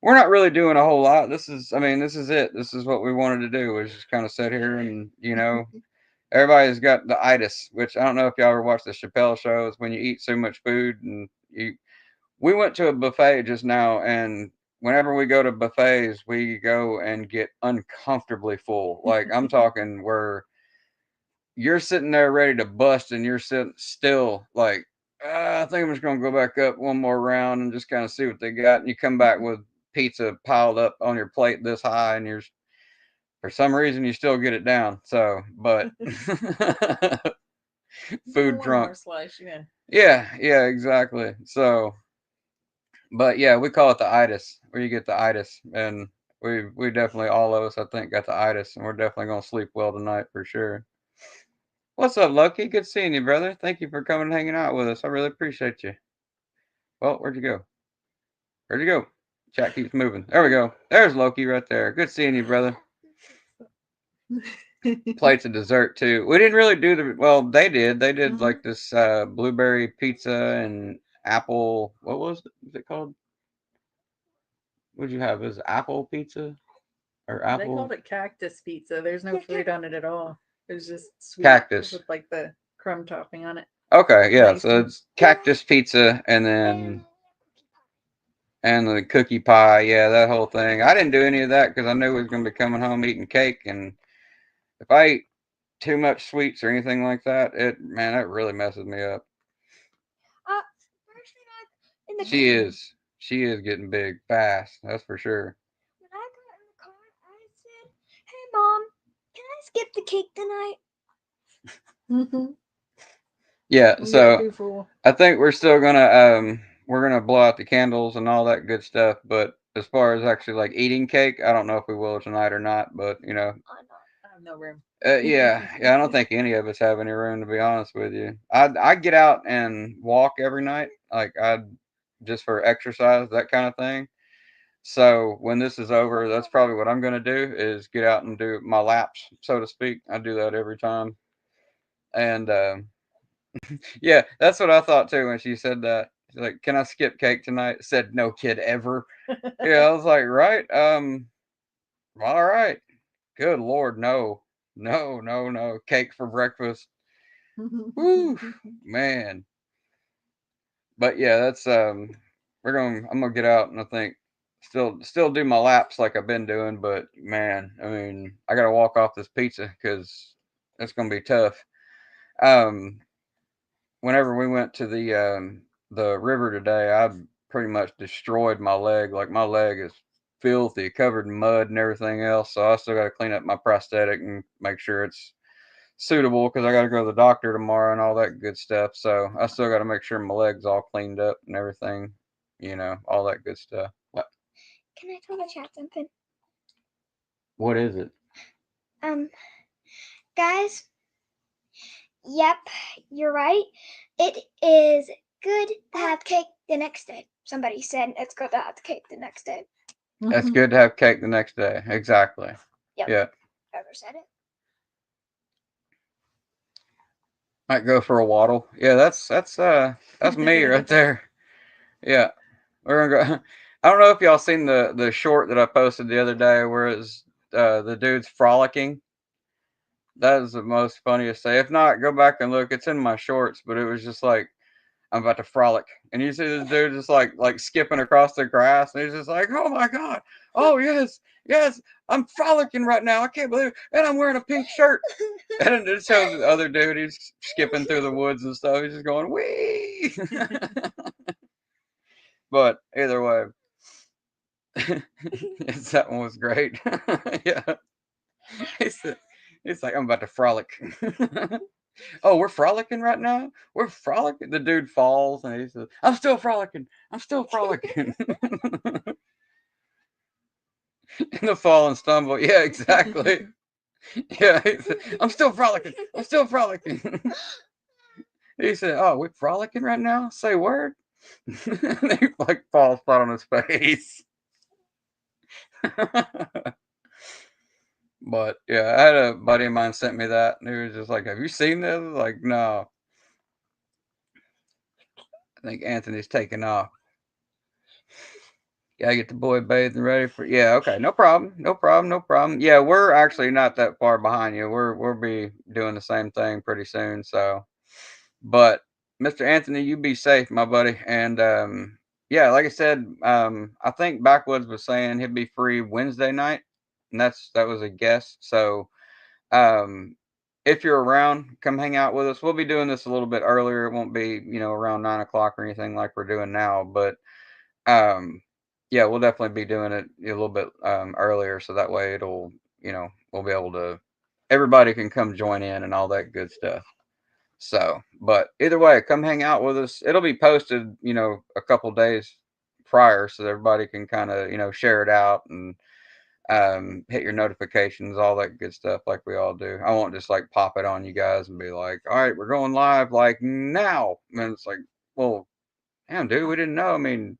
We're not really doing a whole lot. This is it. This is what we wanted to do, was just kind of sit here and everybody's got the itis, which I don't know if y'all ever watched the Chappelle show. It's when you eat so much food and you. We went to a buffet just now, and whenever we go to buffets, we go and get uncomfortably full. Like I'm talking where you're sitting there ready to bust, and you're sitting still like. I think I'm just gonna go back up one more round and just kind of see what they got. And you come back with pizza piled up on your plate this high, and you're for some reason you still get it down. So, but food One drunk. more slice, yeah. Yeah, exactly. So, but yeah, we call it the itis, where you get the itis, and we definitely, all of us, I think, got the itis, and we're definitely gonna sleep well tonight for sure. What's up, Loki? Good seeing you, brother. Thank you for coming and hanging out with us. I really appreciate you. Well, where'd you go? Where'd you go? Chat keeps moving. There we go. There's Loki right there. Good seeing you, brother. Plates of dessert too. We didn't really do the well. They did. They did like this blueberry pizza and apple. What was it called? What'd you have? It was apple pizza or They called apple it cactus pizza. There's no fruit on it at all. It was just sweet cactus? with like the crumb topping on it. Okay, yeah. Nice So and it's cactus pizza and the cookie pie. Yeah, that whole thing. I didn't do any of that because I knew we was gonna be coming home eating cake, and if I eat too much sweets or anything like that, that really messes me up. First thing in the She car, is. She is getting big fast. That's for sure. when I got in the car, I said, "Hey, Mom, can I skip the cake tonight?" Yeah. you got So too full. I think we're gonna blow out the candles and all that good stuff. But as far as actually like eating cake, I don't know if we will tonight or not. But I have no room. yeah. I don't think any of us have any room, to be honest with you. I get out and walk every night, like I just for exercise, that kind of thing. So when this is over, that's probably what I'm gonna do, is get out and do my laps, so to speak. I do that every time, and yeah, that's what I thought too when she said that. She's like, "Can I skip cake tonight?" I said, "No kid ever." Yeah, I was like, "Right, all right." Good Lord, no, no, cake for breakfast. Woo, man. But yeah, that's I'm gonna get out and I think still do my laps like I've been doing, but man, I mean, I gotta walk off this pizza because it's gonna be tough. Um, whenever we went to the river today, I pretty much destroyed my leg. Like my leg is filthy, covered in mud and everything else. So I still got to clean up my prosthetic and make sure it's suitable because I got to go to the doctor tomorrow and all that good stuff. So I still got to make sure my legs all cleaned up and everything. All that good stuff. What? Can I tell the chat something? What is it? Guys. Yep, you're right. It is good to have cake the next day. Somebody said it's good to have cake the next day. It's good to have cake the next day. Exactly. Yep. Yeah. Whoever said it. Might go for a waddle. Yeah, that's me right there. Yeah. We're gonna go. I don't know if y'all seen the short that I posted the other day where it's the dude's frolicking. That is the most funniest thing. If not, go back and look. It's in my shorts, but it was just like I'm about to frolic, and you see this dude just like skipping across the grass, and he's just like, "Oh my god! Oh yes, yes! I'm frolicking right now. I can't believe it, and I'm wearing a pink shirt." And then it shows the other dude. He's skipping through the woods and stuff. He's just going wee. But either way, that one was great. Yeah, he's, he's like, I'm about to frolic. Oh, we're frolicking right now. We're frolicking. The dude falls and he says, "I'm still frolicking. I'm still frolicking." In the fall and stumble. Yeah, exactly. Yeah, he said, I'm still frolicking. I'm still frolicking. He said, "Oh, we're frolicking right now. Say word." And he like falls flat on his face. But yeah, I had a buddy of mine sent me that, and he was just like, "Have you seen this?" Like, no. I think Anthony's taking off. Gotta get the boy bathed and ready for. Yeah, okay, no problem, no problem, no problem. Yeah, we're actually not that far behind you. We'll be doing the same thing pretty soon. So, but Mr. Anthony, you be safe, my buddy. And yeah, like I said, I think Backwoods was saying he'd be free Wednesday night, and that was a guess. So, um, if you're around, come hang out with us. We'll be doing this a little bit earlier. It won't be around 9 o'clock or anything like we're doing now, but um, yeah, we'll definitely be doing it a little bit earlier, so that way we'll be able to, everybody can come join in and all that good stuff. So, but either way, come hang out with us. It'll be posted, a couple days prior, so everybody can kind of, share it out and hit your notifications, all that good stuff, like we all do. I won't just like pop it on you guys and be like, "All right, we're going live like now," and it's like, well, damn, dude, we didn't know. I mean,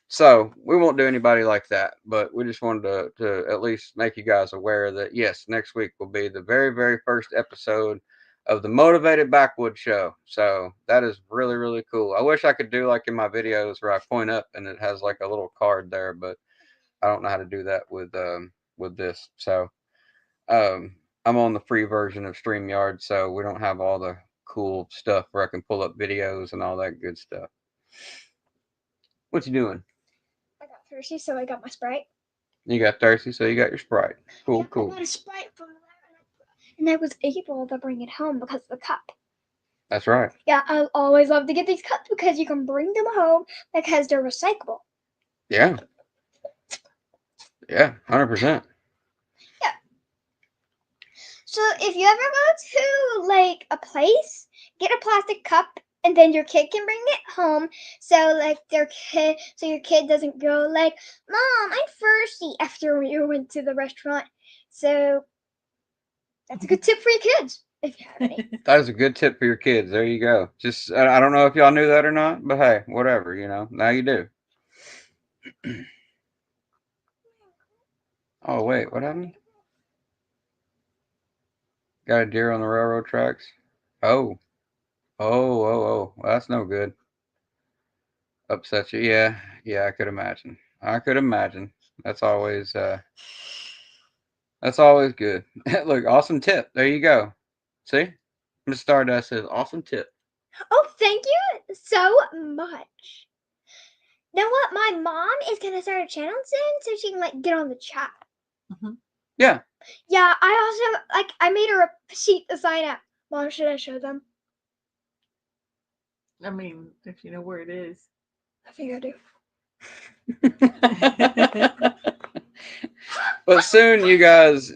so we won't do anybody like that, but we just wanted to at least make you guys aware that yes, next week will be the very, very first episode of the Motivated Backwoods Show. So that is really, really cool. I wish I could do like in my videos where I point up and it has like a little card there, but I don't know how to do that with this. So um I'm on the free version of StreamYard, so we don't have all the cool stuff where I can pull up videos and all that good stuff. What you doing? I got thirsty, so I got my Sprite. You got thirsty, so you got your Sprite. Cool, Yeah, cool. I got a Sprite from there, and I was able to bring it home because of the cup. That's right. Yeah, I always love to get these cups because you can bring them home because they're recyclable. Yeah. Yeah, 100%. Yeah. So if you ever go to like a place, get a plastic cup, and then your kid can bring it home. So like your kid doesn't go like, "Mom, I'm thirsty," after you went to the restaurant. So that's a good tip for your kids if you have any. That is a good tip for your kids. There you go. Just, I don't know if y'all knew that or not, but hey, whatever, now you do. Oh, wait, what happened? Got a deer on the railroad tracks? Oh, oh. Well, that's no good. Upset you. Yeah, yeah, I could imagine. I could imagine. That's always, uh, that's always good. Look, awesome tip. There you go. See? Miss Stardust says, awesome tip. Oh, thank you so much. You know what? My mom is gonna start a channel soon, so she can like get on the chat. Yeah. Yeah, I also I made her a sheet to sign up. Mom, should I show them? I mean, if you know where it is. I think I do. But soon, you guys,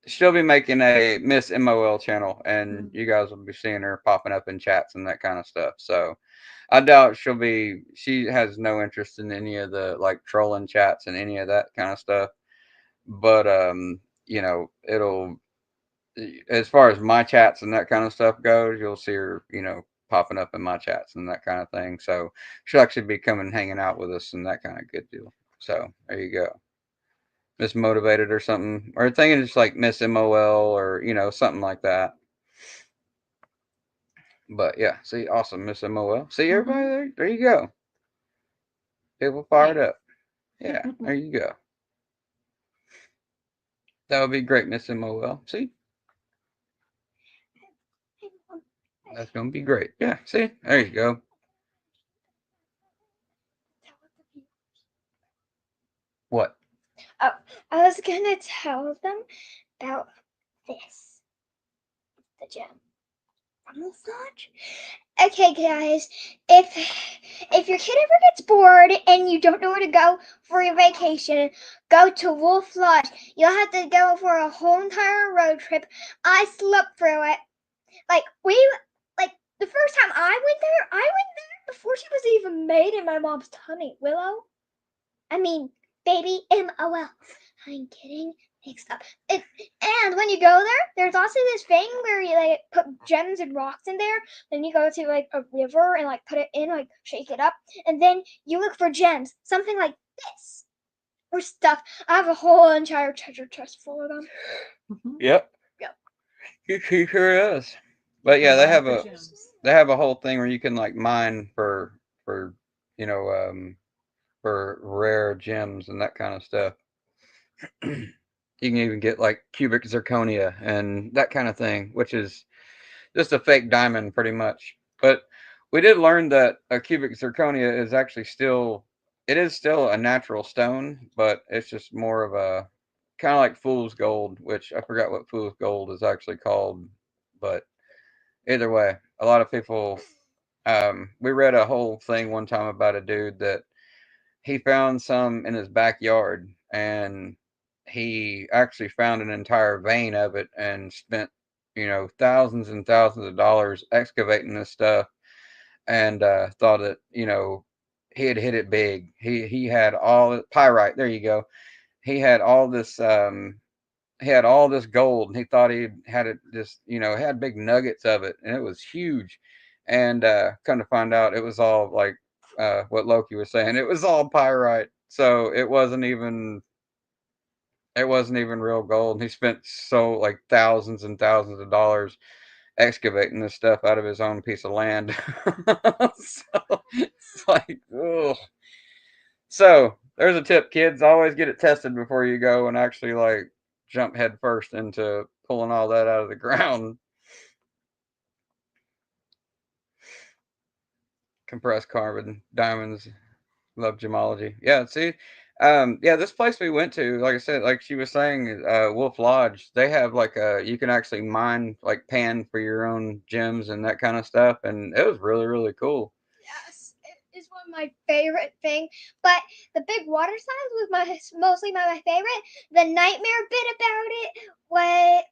she'll be making a Miss MOL channel, and you guys will be seeing her popping up in chats and that kind of stuff. So I doubt she'll be. She has no interest in any of the like trolling chats and any of that kind of stuff. But it'll as far as my chats and that kind of stuff goes, you'll see her, popping up in my chats and that kind of thing. So she'll actually be coming hanging out with us and that kind of good deal. So there you go. Miss Motivated or something, or thinking just like Miss MOL or something like that. But yeah, see, awesome, Miss MOL. See everybody there. There you go. People fired up. Yeah, there you go. That would be great, Miss MOL. See, that's gonna be great. Yeah, see, there you go. What? Oh, I was gonna tell them about this. The gem. Camouflage. Okay, guys, if your kid ever gets bored and you don't know where to go for your vacation, go to Wolf Lodge. You'll have to go for a whole entire road trip. I slept through it. Like the first time I went there before she was even made in my mom's tummy. Willow. I mean, baby MOL. I'm kidding. Mixed up. And when you go there, there's also this thing where you like put gems and rocks in there. Then you go to like a river and like put it in, like shake it up, and then you look for gems, something like this, or stuff. I have a whole entire treasure chest full of them. Yep. Yep. He sure is. But yeah, they Mine have for a gems. they have a whole thing where you can like mine for you know for rare gems and that kind of stuff. You can even get like cubic zirconia and that kind of thing, which is just a fake diamond pretty much. But we did learn that a cubic zirconia is actually still a natural stone, but it's just more of a kind of like fool's gold, which I forgot what fool's gold is actually called. But either way, a lot of people. We read a whole thing one time about a dude that he found some in his backyard, and he actually found an entire vein of it and spent thousands and thousands of dollars excavating this stuff, and thought that he had hit it big. He had all pyrite. There you go. He had all this gold, and he thought he had it just had big nuggets of it, and it was huge. And come to find out, it was all like what Loki was saying. It was all pyrite, so it wasn't even real gold. And he spent so like thousands and thousands of dollars excavating this stuff out of his own piece of land. So it's like, ugh. So there's a tip, kids. Always get it tested before you go and actually like jump head first into pulling all that out of the ground. Compressed carbon, diamonds, love gemology. Yeah, see, yeah, this place we went to, like I said, like she was saying, Wolf Lodge, they have like you can actually mine like pan for your own gems and that kind of stuff, and it was really really cool. Yes, it is one of my favorite things. But the big water slides was mostly my favorite. The nightmare bit about it what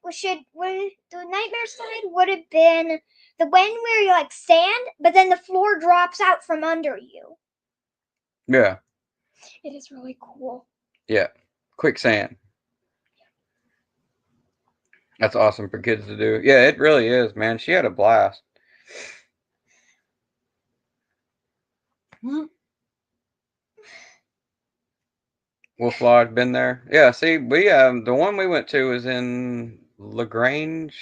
the nightmare slide would have been the one where you like sand, but then the floor drops out from under you. Yeah, It is really cool. yeah, quicksand. That's awesome for kids to do. Yeah, it really is, man. She had a blast. Wolf Lodge, been there. Yeah, see, we the one we went to is in LaGrange,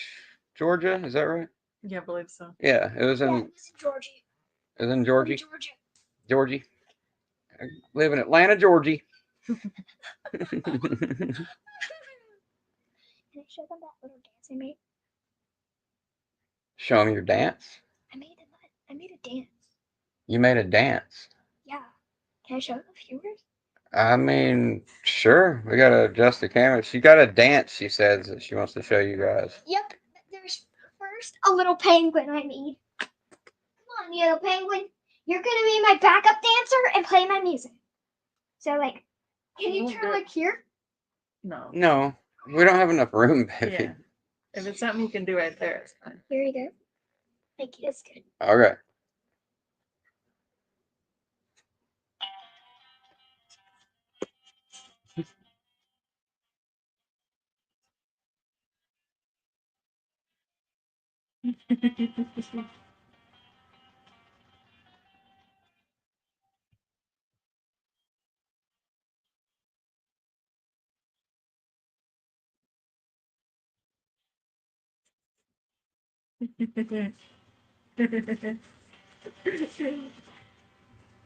Georgia. Is that right? Yeah, I believe so. Yeah, it was Yeah, in it's in Georgie. it was in We're in Georgie. Georgia. Georgie. I live in Atlanta, Georgie. Can I show them that little dance I made? Show me your dance. I made a dance. You made a dance. Yeah. Can I show the viewers? I mean, sure. We gotta adjust the camera. She got a dance. She says that she wants to show you guys. Yep. There's first a little penguin I made. Come on, you little penguin. You're gonna be my backup dancer and play my music. So like, can you turn like here? No. No. We don't have enough room, baby. Yeah. If it's something you can do right there, it's fine. Here you go. Thank you. That's good. Okay.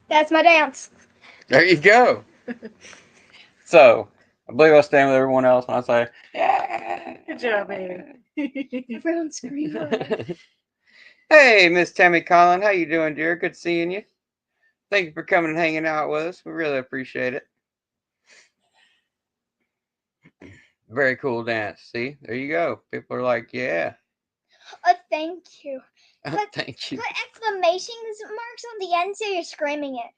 That's my dance. There you go. So, I believe I stand with everyone else when I say, yeah. Good job, baby. Everyone scream already. Hey, Miss Tammy Collin, how you doing, dear? Good seeing you. Thank you for coming and hanging out with us. We really appreciate it. Very cool dance. See, there you go. People are like, yeah. Oh, thank you. Put, Thank you. put exclamation marks on the end so you're screaming it.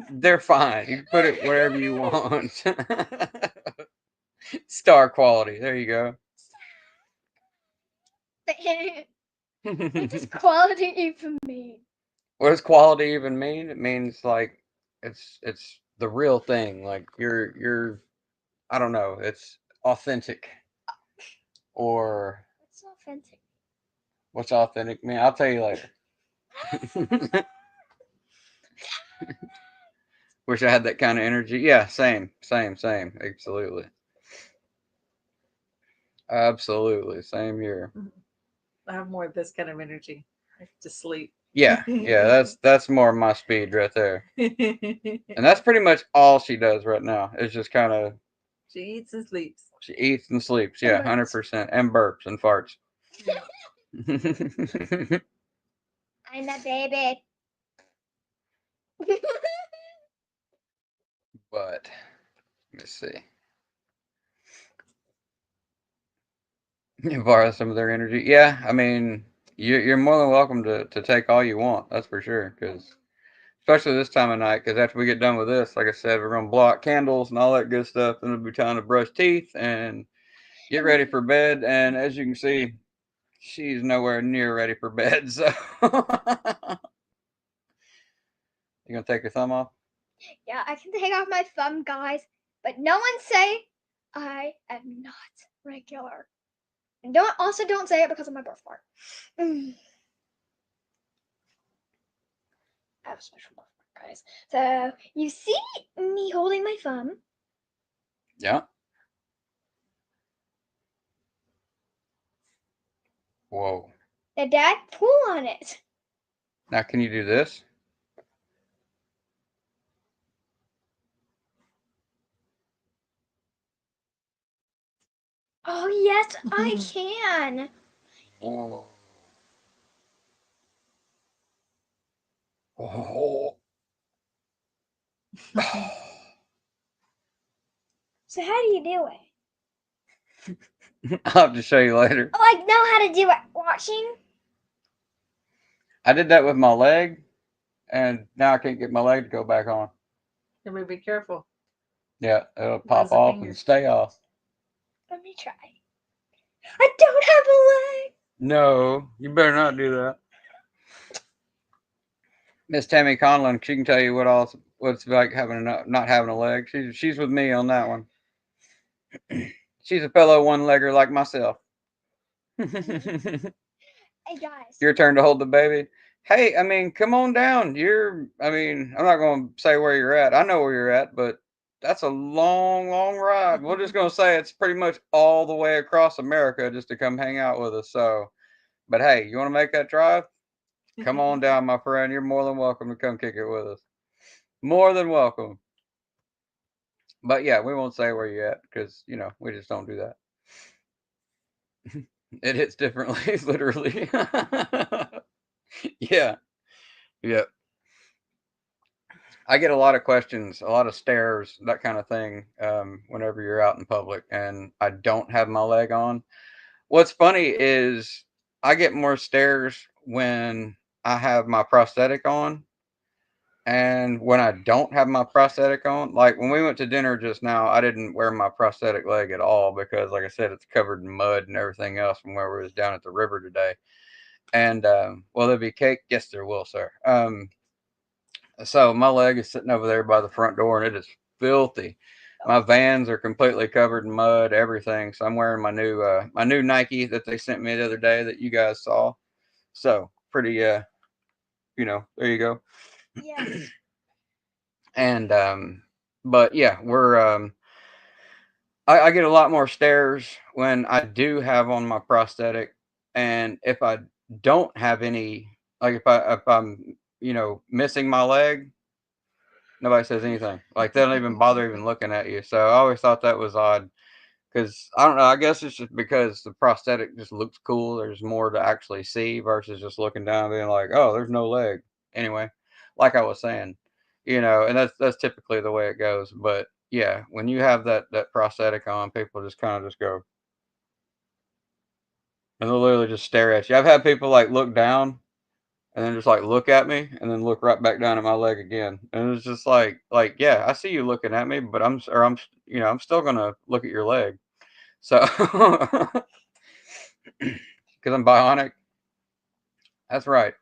They're fine. You can put it wherever you want. Star quality. There you go. What does quality even mean? What does quality even mean? It means like it's the real thing. Like you're I don't know. It's authentic. Or It's authentic. what's authentic mean? I'll tell you later. Wish I had that kind of energy. Yeah, same. Absolutely. Absolutely. Same here. I have more of this kind of energy. I have to sleep. Yeah, that's more my speed right there. And that's pretty much all she does right now. It's just kind of She eats and sleeps. she eats and sleeps. And Yeah, burps. 100%, and burps and farts. I'm a baby. But let's see. You borrow some of their energy. Yeah, I mean, you're more than welcome to take all you want. That's for sure. Because especially this time of night. Because after we get done with this, like I said, we're gonna blow out candles and all that good stuff. Then it'll be time to brush teeth and get ready for bed. And as you can see, she's nowhere near ready for bed. So you gonna take your thumb off? Yeah, I can take off my thumb, guys, but no one say I am not regular. And don't say it because of my birthmark. I have a special birthmark, guys. So you see me holding my thumb. Yeah. Whoa. Now, Dad, pull on it. Now can you do this? Oh yes, I can. Oh. Oh. So how do you do it? I'll have to show you later. Oh, I know how to do it. Watching. I did that with my leg, and now I can't get my leg to go back on. Everybody be careful. Yeah, it'll Lose pop a off finger. and stay off. Let me try. I don't have a leg. No, you better not do that. Miss Tammy Conlon, she can tell you what's like having not having a leg. She's with me on that one. She's a fellow one-legger like myself. Hey guys. Your turn to hold the baby. Hey, I mean, come on down. I mean, I'm not going to say where you're at. I know where you're at, but that's a long, long ride. We're just going to say it's pretty much all the way across America just to come hang out with us. So, but hey, you want to make that drive? Come on down, my friend. You're more than welcome to come kick it with us. More than welcome. But yeah, we won't say where you're at because, we just don't do that. It hits differently, literally. Yeah. Yeah. I get a lot of questions, a lot of stares, that kind of thing, whenever you're out in public and I don't have my leg on. What's funny is I get more stares when I have my prosthetic on And when I don't have my prosthetic on, like when we went to dinner just now, I didn't wear my prosthetic leg at all because, like I said, it's covered in mud and everything else from where we was down at the river today. And will there be cake? Yes, there will, sir. So my leg is sitting over there by the front door, and it is filthy. My Vans are completely covered in mud, everything. So I'm wearing my new Nike that they sent me the other day that you guys saw. So pretty there you go. Yes. And but yeah, we're I get a lot more stares when I do have on my prosthetic, and if I don't have any, like if I'm missing my leg, nobody says anything. Like they don't even bother even looking at you. So I always thought that was odd because I don't know. I guess it's just because the prosthetic just looks cool. There's more to actually see versus just looking down and being like, oh, there's no leg. Anyway, like I was saying, and that's typically the way it goes. But yeah, when you have that prosthetic on, people just kind of just go and they'll literally just stare at you. I've had people like look down and then just like look at me and then look right back down at my leg again. And it's just like yeah, I see you looking at me, but I'm still gonna look at your leg. So because I'm bionic. That's right.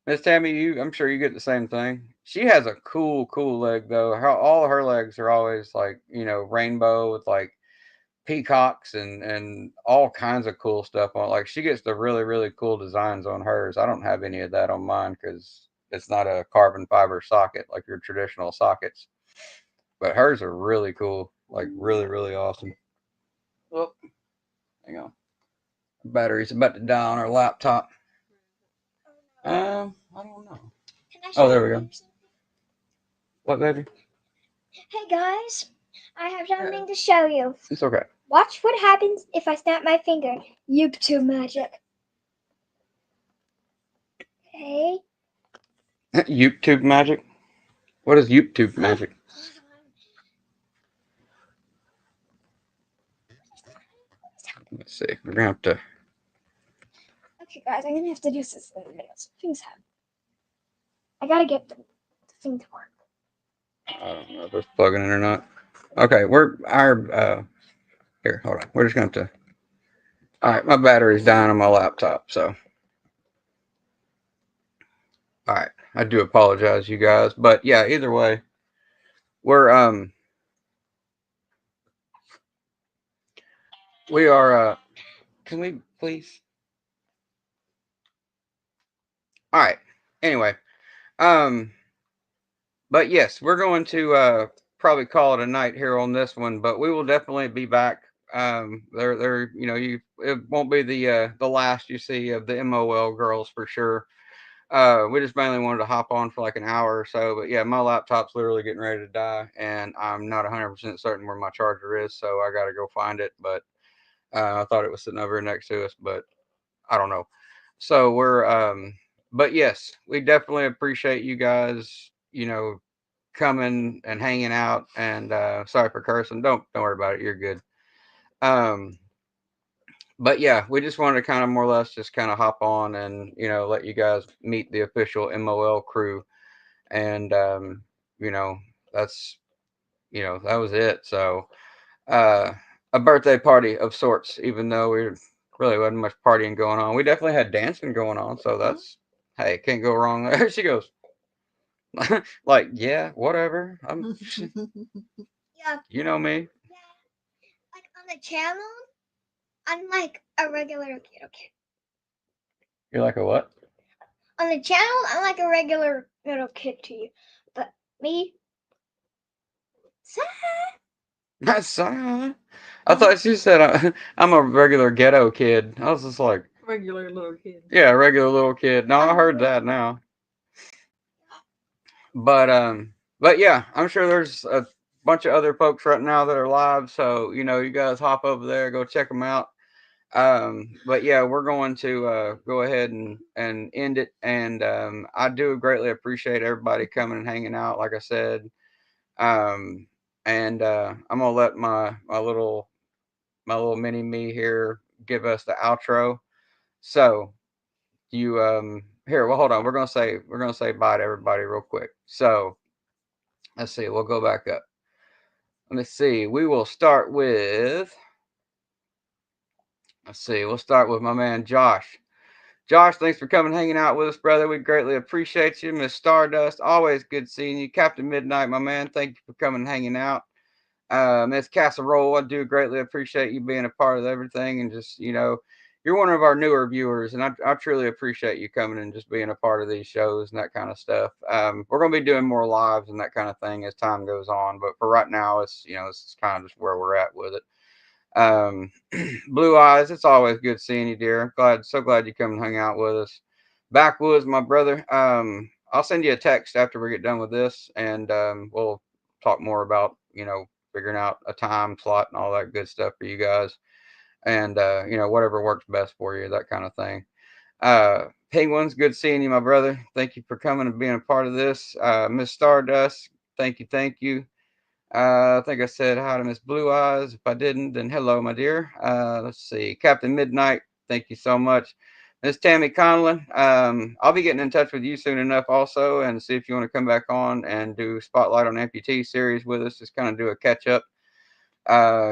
Miss Tammy, I'm sure you get the same thing. She has a cool leg though. All her legs are always like, rainbow with like peacocks and all kinds of cool stuff on it. Like she gets the really cool designs on hers. I don't have any of that on mine because it's not a carbon fiber socket like your traditional sockets. But hers are really cool, like really awesome. Oh, hang on, battery's about to die on our laptop. I don't know. Can I Oh, show there you we go. something? What, baby? Hey guys, I have something to show you. It's okay. Watch what happens if I snap my finger. YouTube magic. Okay. YouTube magic. What is YouTube magic? Let's see. We're gonna have to. Okay, guys, I'm gonna have to do this in a minute. Things happen. I gotta get the thing to work. I don't know if it's plugging in or not. Okay, we're our here. Hold on. We're just gonna have to. All right, my battery's dying on my laptop, so all right. I do apologize, you guys, but yeah. Either way, we're we are Can we please? All right. Anyway, um, but yes, we're going to probably call it a night here on this one, but we will definitely be back. It won't be the last you see of the MOL girls for sure. We just mainly wanted to hop on for like an hour or so, but yeah, my laptop's literally getting ready to die, and I'm not 100% certain where my charger is, so I got to go find it. But I thought it was sitting over next to us, but I don't know. So but yes, we definitely appreciate you guys, coming and hanging out. And sorry for cursing. Don't worry about it. You're good. Um, but yeah, we just wanted to kind of more or less just kind of hop on and let you guys meet the official MOL crew. And you know that's that was it. So uh, a birthday party of sorts, even though we really wasn't much partying going on. We definitely had dancing going on, so that's hey, can't go wrong there. She goes like, yeah, whatever. Yeah. You know me. Yeah. Like on the channel, I'm like a regular kid. Okay. You're like a what? On the channel, I'm like a regular little kid to you, but me, That's I thought she said I'm a regular ghetto kid. I was just like, Regular little kid. yeah, regular little kid. No, I heard that now. But yeah, I'm sure there's a bunch of other folks right now that are live. So you guys hop over there, go check them out. But yeah, we're going to go ahead and end it. And I do greatly appreciate everybody coming and hanging out. Like I said, um, and I'm gonna let my little mini me here give us the outro. So you here. Well, hold on. We're gonna say bye to everybody real quick. So let's see. We'll go back up. Let me see. We will start with. Let's see. We'll start with my man Josh. Josh, thanks for coming, hanging out with us, brother. We greatly appreciate you. Miss Stardust, always good seeing you. Captain Midnight, my man, thank you for coming, hanging out. Miss Casserole, I do greatly appreciate you being a part of everything, and just you're one of our newer viewers, and I truly appreciate you coming and just being a part of these shows and that kind of stuff. We're gonna be doing more lives and that kind of thing as time goes on, but for right now, this is kind of just where we're at with it. Um, Blue Eyes, it's always good seeing you, dear. So glad you come and hung out with us. Backwoods, my brother. I'll send you a text after we get done with this, and we'll talk more about figuring out a time slot and all that good stuff for you guys, and whatever works best for you, that kind of thing. Penguins, good seeing you, my brother. Thank you for coming and being a part of this. Miss Stardust, thank you. I think I said hi to Miss Blue Eyes. If I didn't, then hello, my dear. Let's see. Captain Midnight, thank you so much. Miss Tammy Conlon, I'll be getting in touch with you soon enough also and see if you want to come back on and do Spotlight on Amputee series with us. Just kind of do a catch up.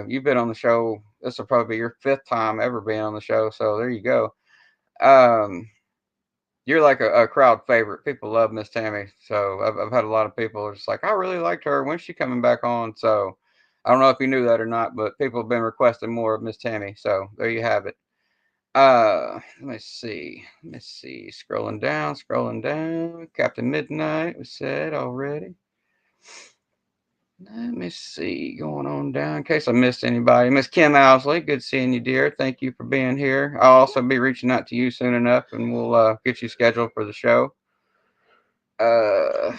You've been on the show. This will probably be your 5th time ever being on the show. So there you go. Um, you're like a crowd favorite. People love Miss Tammy. So I've had a lot of people just like, I really liked her. When's she coming back on? So I don't know if you knew that or not, but people have been requesting more of Miss Tammy. So there you have it. Let me see. Let me see. Scrolling down, scrolling down. Captain Midnight was said already. Let me see. Going on down in case I missed anybody. Miss Kim Owsley, good seeing you, dear. Thank you for being here. I'll also be reaching out to you soon enough, and we'll get you scheduled for the show. Uh,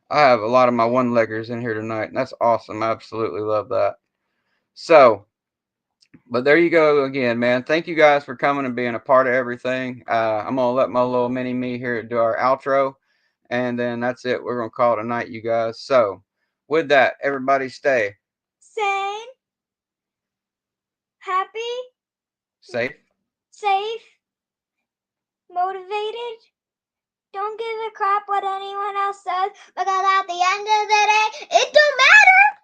I have a lot of my one-leggers in here tonight, and that's awesome. I absolutely love that. So, but there you go again, man. Thank you guys for coming and being a part of everything. I'm gonna let my little mini me here do our outro, and then that's it. We're gonna call it a night, you guys. So, with that, everybody stay Sane, happy, safe. safe, motivated. Don't give a crap what anyone else says because at the end of the day, it don't matter.